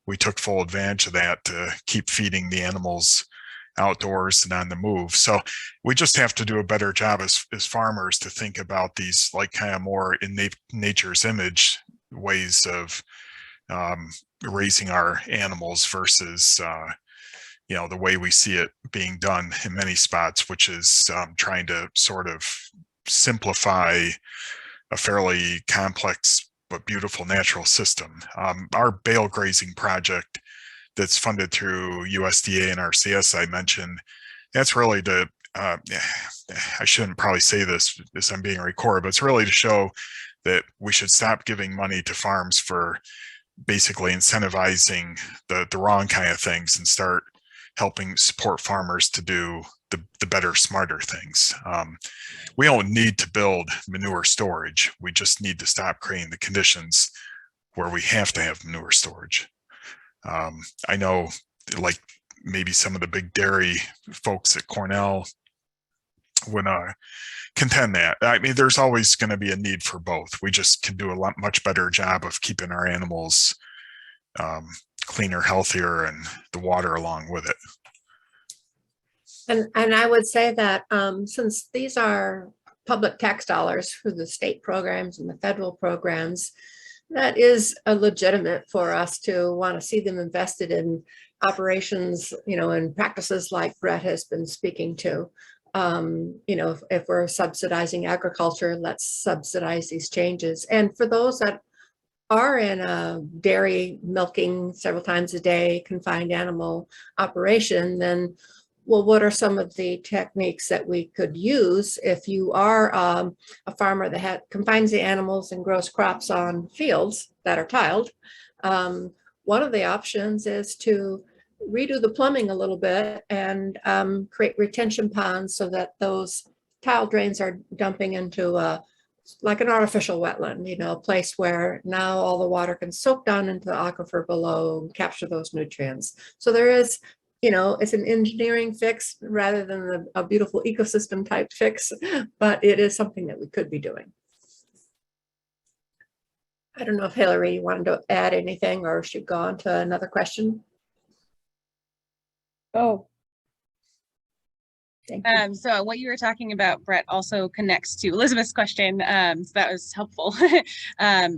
we took full advantage of that to keep feeding the animals outdoors and on the move. So we just have to do a better job as farmers to think about these like kind of more in nature's image ways of raising our animals versus you know, the way we see it being done in many spots, which is trying to sort of simplify a fairly complex but beautiful natural system. Our bale grazing project that's funded through USDA and RCS I mentioned, that's really to, I shouldn't probably say this as I'm being recorded, but it's really to show that we should stop giving money to farms for basically incentivizing the wrong kind of things and start helping support farmers to do the better, smarter things. We don't need to build manure storage. We just need to stop creating the conditions where we have to have manure storage. I know, like maybe some of the big dairy folks at Cornell would contend that. I mean, there's always going to be a need for both. We just can do a much better job of keeping our animals cleaner, healthier, and the water along with it. And I would say that since these are public tax dollars for the state programs and the federal programs, that is a legitimate for us to want to see them invested in operations, you know, and practices like Brett has been speaking to. You know, if we're subsidizing agriculture, let's subsidize these changes. And for those that are in a dairy milking several times a day confined animal operation, then, well, what are some of the techniques that we could use if you are a farmer that confines the animals and grows crops on fields that are tiled? One of the options is to redo the plumbing a little bit and create retention ponds so that those tile drains are dumping into like an artificial wetland, you know, a place where now all the water can soak down into the aquifer below and capture those nutrients. So there is, you know, it's an engineering fix rather than a beautiful ecosystem type fix, but it is something that we could be doing. I don't know if Hilary, you wanted to add anything or should go on to another question? Oh. Thank you. So what you were talking about, Brett, also connects to Elizabeth's question. So that was helpful.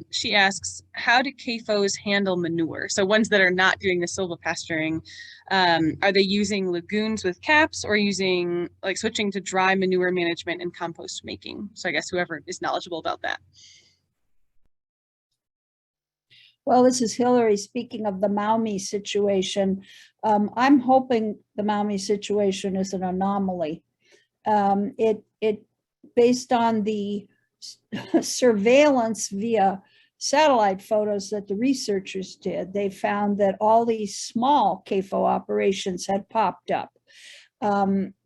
She asks, how do CAFOs handle manure? So ones that are not doing the silvopasturing, are they using lagoons with caps or using like switching to dry manure management and compost making? So I guess whoever is knowledgeable about that. Well, this is Hilary speaking of the Maumee situation. I'm hoping the Maumee situation is an anomaly. It based on the surveillance via satellite photos that the researchers did, they found that all these small CAFO operations had popped up.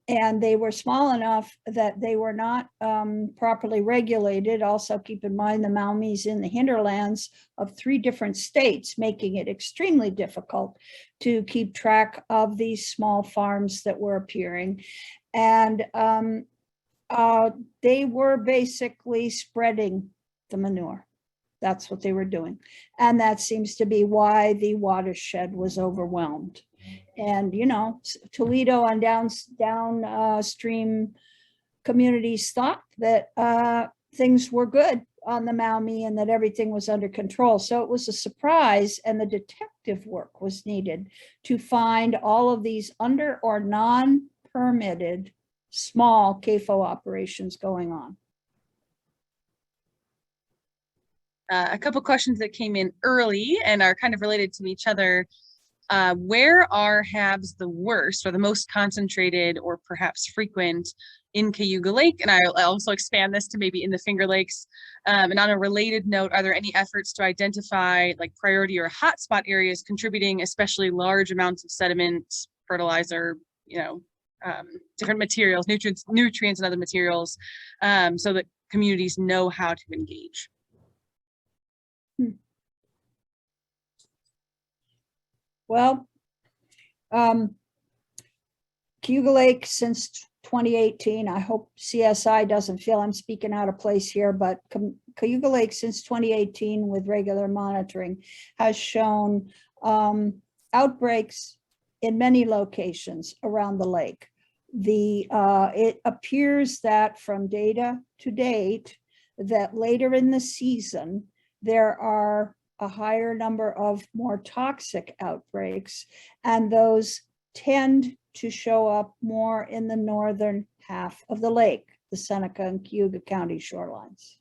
And they were small enough that they were not properly regulated. Also, keep in mind the Maumee's in the hinterlands of 3 different states, making it extremely difficult to keep track of these small farms that were appearing. And they were basically spreading the manure. That's what they were doing. And that seems to be why the watershed was overwhelmed. And, you know, Toledo and downstream communities thought that things were good on the Maumee and that everything was under control. So it was a surprise, and the detective work was needed to find all of these under or non-permitted small CAFO operations going on. a couple questions that came in early and are kind of related to each other. Where are HABs the worst or the most concentrated or perhaps frequent in Cayuga Lake? And I'll also expand this to maybe in the Finger Lakes. And on a related note, are there any efforts to identify like priority or hotspot areas contributing especially large amounts of sediment, fertilizer, different materials, nutrients and other materials, so that communities know how to engage? Well, Cayuga Lake since 2018, I hope CSI doesn't feel I'm speaking out of place here, but Cayuga Lake since 2018 with regular monitoring has shown outbreaks in many locations around the lake. It appears that from data to date that later in the season, there are a higher number of more toxic outbreaks, and those tend to show up more in the northern half of the lake, the Seneca and Cayuga County shorelines.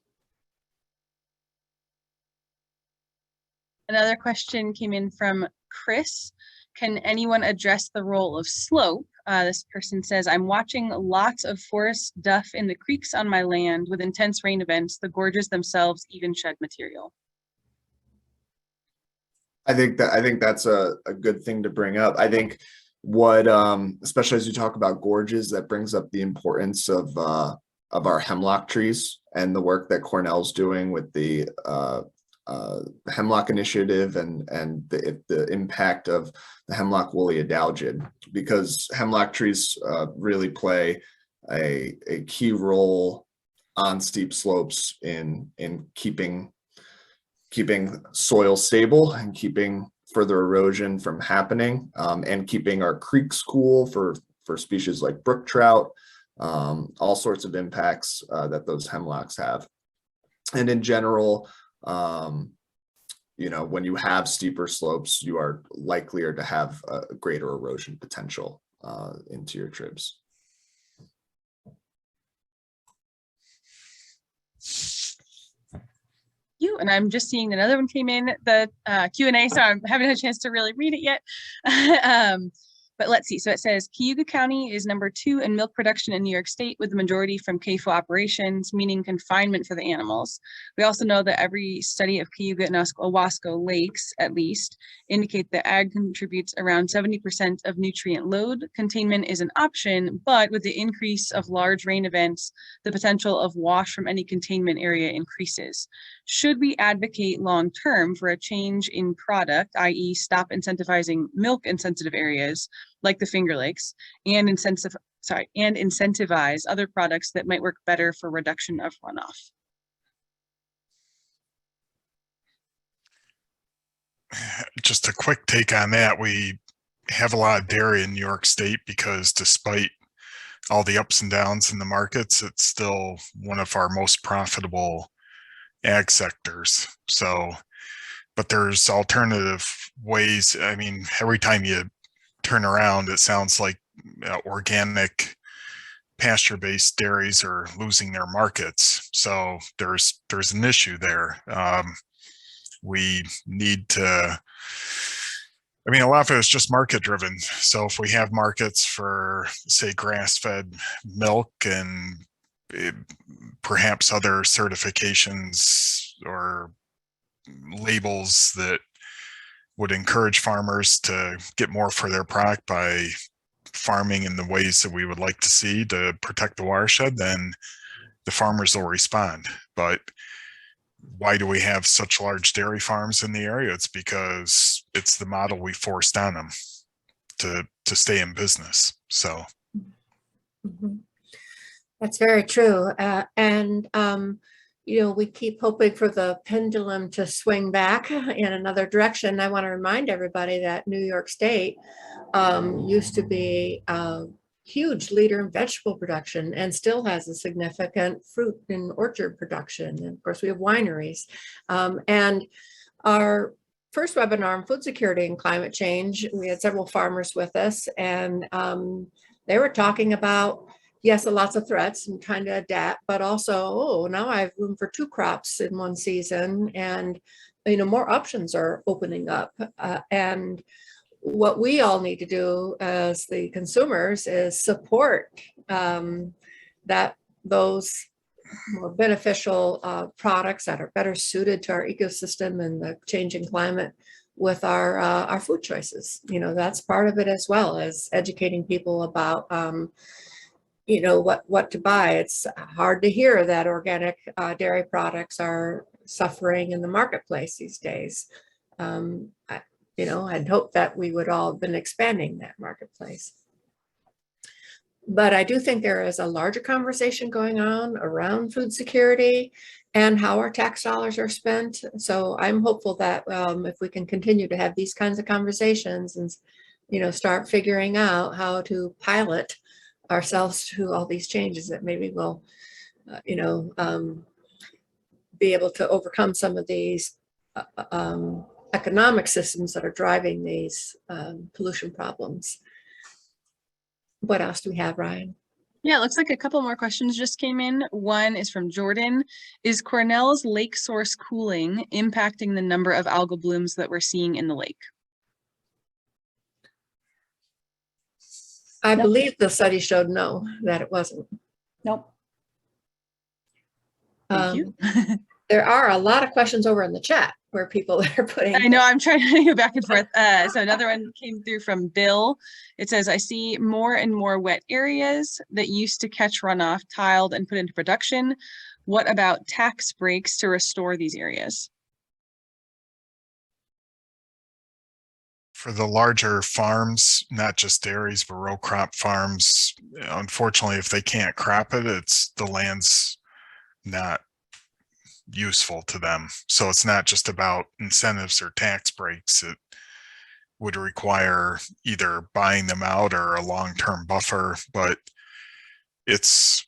Another question came in from Chris. Can anyone address the role of slope? This person says, I'm watching lots of forest duff in the creeks on my land with intense rain events. The gorges themselves even shed material. I think that's a good thing to bring up. I think what, especially as you talk about gorges, that brings up the importance of our hemlock trees and the work that Cornell's doing with the hemlock initiative and the impact of the hemlock woolly adalgid, because hemlock trees really play a key role on steep slopes in keeping soil stable and keeping further erosion from happening, and keeping our creeks cool for species like brook trout, all sorts of impacts that those hemlocks have. And in general, when you have steeper slopes, you are likelier to have a greater erosion potential into your tribs. And I'm just seeing another one came in the Q&A, so I haven't had a chance to really read it yet. But let's see. So it says Cayuga County is #2 in milk production in New York State, with the majority from CAFO operations, meaning confinement for the animals. We also know that every study of Cayuga and Owasco lakes, at least, indicate that ag contributes around 70% of nutrient load. Containment is an option, but with the increase of large rain events, the potential of wash from any containment area increases. Should we advocate long-term for a change in product, i.e. stop incentivizing milk-insensitive areas like the Finger Lakes, and incentivize other products that might work better for reduction of runoff? Just a quick take on that. We have a lot of dairy in New York State because despite all the ups and downs in the markets, it's still one of our most profitable ag sectors. So, but there's alternative ways. I mean, every time you turn around, it sounds like organic pasture-based dairies are losing their markets. So there's an issue there. We need to, I mean, a lot of it is just market driven. So if we have markets for, say, grass-fed milk and perhaps other certifications or labels that would encourage farmers to get more for their product by farming in the ways that we would like to see to protect the watershed, then the farmers will respond. But why do we have such large dairy farms in the area? It's because it's the model we forced on them to stay in business. So That's very true. We keep hoping for the pendulum to swing back in another direction. I want to remind everybody that New York State used to be a huge leader in vegetable production and still has a significant fruit and orchard production. And of course, we have wineries. And our first webinar on food security and climate change, we had several farmers with us, and they were talking about yes, lots of threats and trying to adapt, but also, oh, now I have room for 2 crops in one season, and more options are opening up. And what we all need to do as the consumers is support that those more beneficial products that are better suited to our ecosystem and the changing climate with our food choices. That's part of it, as well as educating people about what to buy. It's hard to hear that organic dairy products are suffering in the marketplace these days. I'd hope that we would all have been expanding that marketplace. But I do think there is a larger conversation going on around food security and how our tax dollars are spent. So I'm hopeful that if we can continue to have these kinds of conversations and, start figuring out how to pilot ourselves through all these changes, that maybe we'll, be able to overcome some of these economic systems that are driving these pollution problems. What else do we have, Ryan? Yeah, it looks like a couple more questions just came in. One is from Jordan. Is Cornell's lake source cooling impacting the number of algal blooms that we're seeing in the lake? I believe the study showed no, that it wasn't. Nope. Thank you. There are a lot of questions over in the chat where people are putting. I know, I'm trying to go back and forth. So another one came through from Bill. It says, I see more and more wet areas that used to catch runoff tiled and put into production. What about tax breaks to restore these areas? For the larger farms, not just dairies, but row crop farms, unfortunately, if they can't crop it, the land's not useful to them. So it's not just about incentives or tax breaks. It would require either buying them out or a long-term buffer, but it's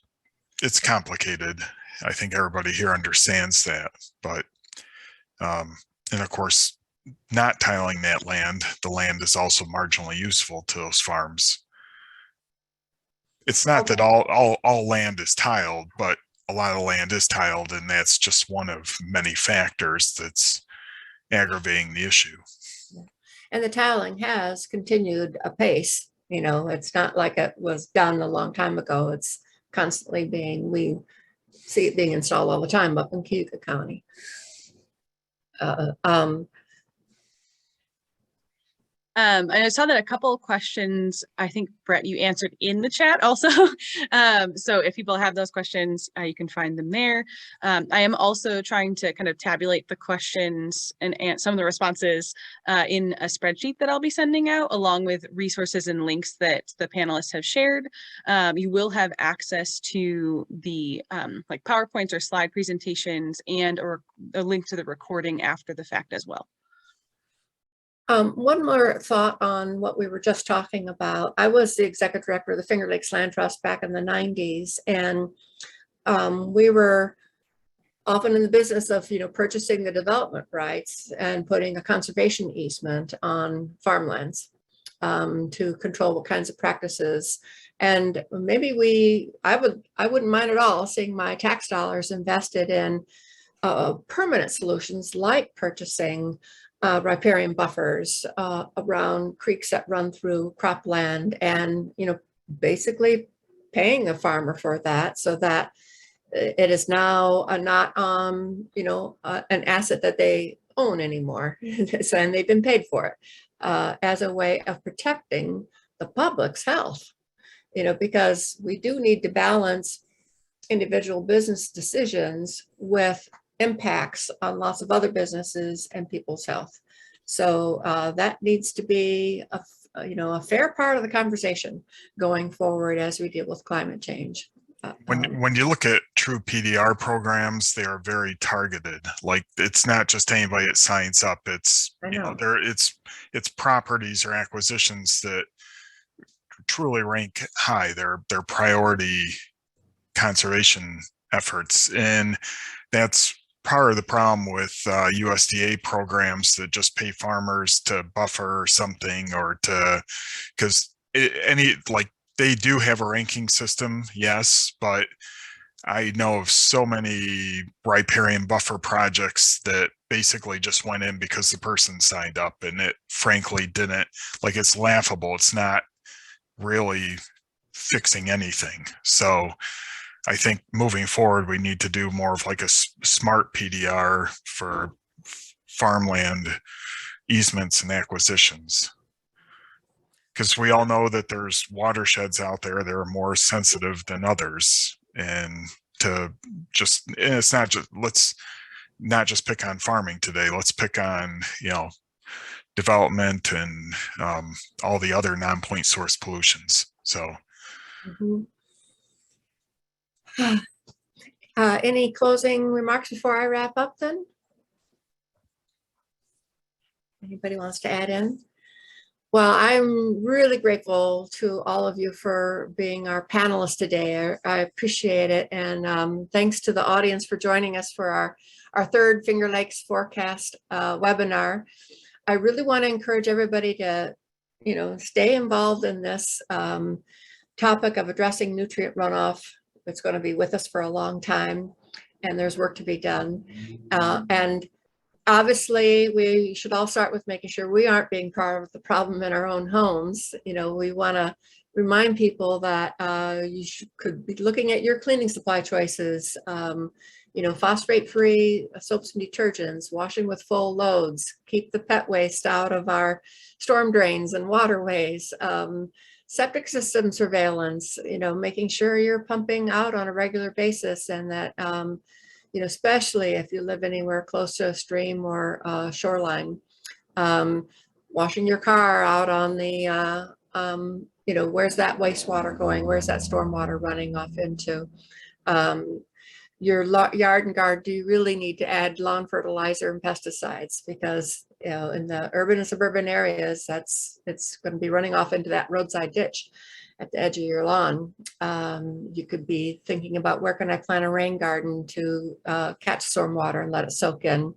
complicated. I think everybody here understands that, but and of course, not tiling that land, the land is also marginally useful to those farms. It's not that all land is tiled, but a lot of land is tiled, and that's just one of many factors that's aggravating the issue. And the tiling has continued apace. It's not like it was done a long time ago. It's constantly we see it being installed all the time up in Cayuga County. I saw that a couple of questions, I think, Brett, you answered in the chat also. So if people have those questions, you can find them there. I am also trying to kind of tabulate the questions and some of the responses in a spreadsheet that I'll be sending out, along with resources and links that the panelists have shared. You will have access to the like PowerPoints or slide presentations or a link to the recording after the fact as well. One more thought on what we were just talking about. I was the executive director of the Finger Lakes Land Trust back in the 90s, and we were often in the business of purchasing the development rights and putting a conservation easement on farmlands to control what kinds of practices. And maybe I wouldn't mind at all seeing my tax dollars invested in permanent solutions like purchasing riparian buffers around creeks that run through cropland, and basically paying a farmer for that, so that it is now not an asset that they own anymore. And they've been paid for it as a way of protecting the public's health, because we do need to balance individual business decisions with impacts on lots of other businesses and people's health. So that needs to be a fair part of the conversation going forward as we deal with climate change. When you look at true PDR programs, they are very targeted. Like, it's not just anybody that signs up. It's it's properties or acquisitions that truly rank high. They're priority conservation efforts, and that's part of the problem with USDA programs that just pay farmers to buffer something, or to, because they do have a ranking system, yes, but I know of so many riparian buffer projects that basically just went in because the person signed up, and it frankly didn't, like, it's laughable. It's not really fixing anything. So I think moving forward, we need to do more of like a smart PDR for farmland easements and acquisitions. Because we all know that there's watersheds out there that are more sensitive than others. And it's not just, let's not just pick on farming today. Let's pick on, development and all the other non-point source pollutions. So. Mhm. Any closing remarks before I wrap up then? Anybody wants to add in? Well, I'm really grateful to all of you for being our panelists today. I appreciate it. And thanks to the audience for joining us for our third Finger Lakes Forecast webinar. I really want to encourage everybody to, stay involved in this topic of addressing nutrient runoff. It's going to be with us for a long time, and there's work to be done. And obviously, we should all start with making sure we aren't being part of the problem in our own homes. We want to remind people that could be looking at your cleaning supply choices, phosphate-free soaps and detergents, washing with full loads, keep the pet waste out of our storm drains and waterways, septic system surveillance, making sure you're pumping out on a regular basis, and that especially if you live anywhere close to a stream or shoreline, washing your car out on the, where's that wastewater going? Where's that stormwater running off into? Your yard and garden, do you really need to add lawn fertilizer and pesticides? Because, in the urban and suburban areas, it's going to be running off into that roadside ditch at the edge of your lawn. You could be thinking about, where can I plant a rain garden to catch stormwater and let it soak in?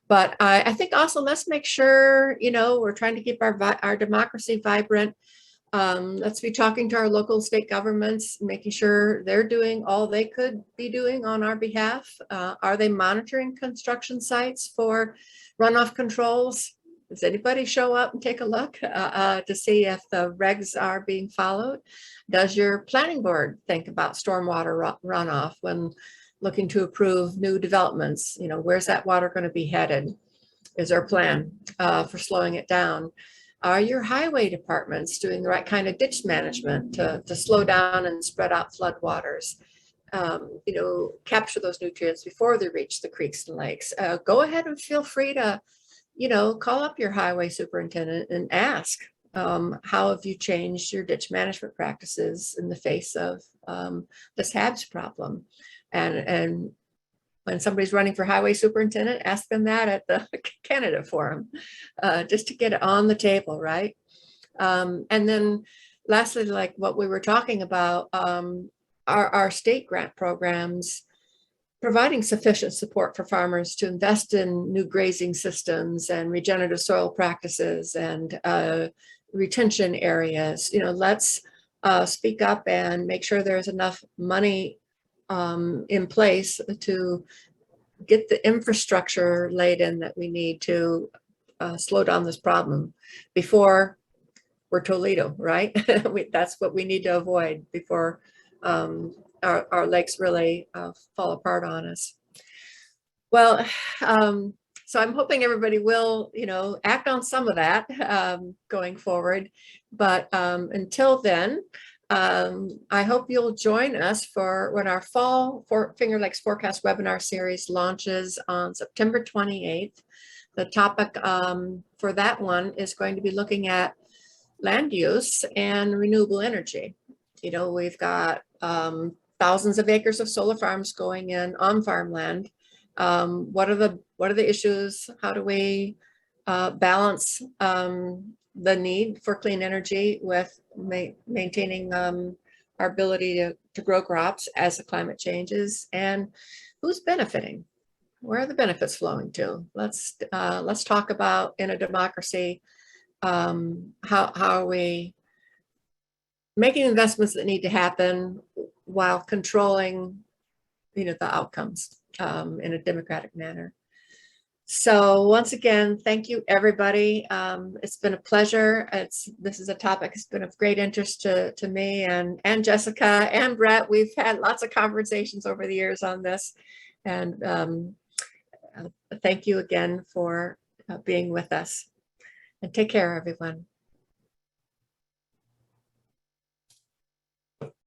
But I think also, let's make sure, we're trying to keep our democracy vibrant. Let's be talking to our local state governments, making sure they're doing all they could be doing on our behalf. Are they monitoring construction sites for runoff controls? Does anybody show up and take a look to see if the regs are being followed? Does your planning board think about stormwater runoff when looking to approve new developments? Where's that water going to be headed? Is there a plan for slowing it down? Are your highway departments doing the right kind of ditch management to slow down and spread out floodwaters? Capture those nutrients before they reach the creeks and lakes. Go ahead and feel free to, call up your highway superintendent and ask, how have you changed your ditch management practices in the face of this HABs problem? And when somebody's running for highway superintendent, ask them that at the candidate forum, just to get it on the table, right? And then lastly, like what we were talking about, our state grant programs providing sufficient support for farmers to invest in new grazing systems and regenerative soil practices and retention areas. Let's speak up and make sure there's enough money in place to get the infrastructure laid in that we need to slow down this problem before we're Toledo, right? That's what we need to avoid before our lakes really fall apart on us. Well, so I'm hoping everybody will, act on some of that going forward. But until then, I hope you'll join us for when our fall Finger Lakes Forecast webinar series launches on September 28th. The topic for that one is going to be looking at land use and renewable energy. We've got thousands of acres of solar farms going in on farmland. What are the issues? How do we balance the need for clean energy with maintaining our ability to grow crops as the climate changes? And who's benefiting? Where are the benefits flowing to? Let's talk about, in a democracy, how are we making investments that need to happen while controlling, the outcomes in a democratic manner. So once again, thank you, everybody. It's been a pleasure. This is a topic that's been of great interest to me and Jessica and Brett. We've had lots of conversations over the years on this. And thank you again for being with us. And take care, everyone.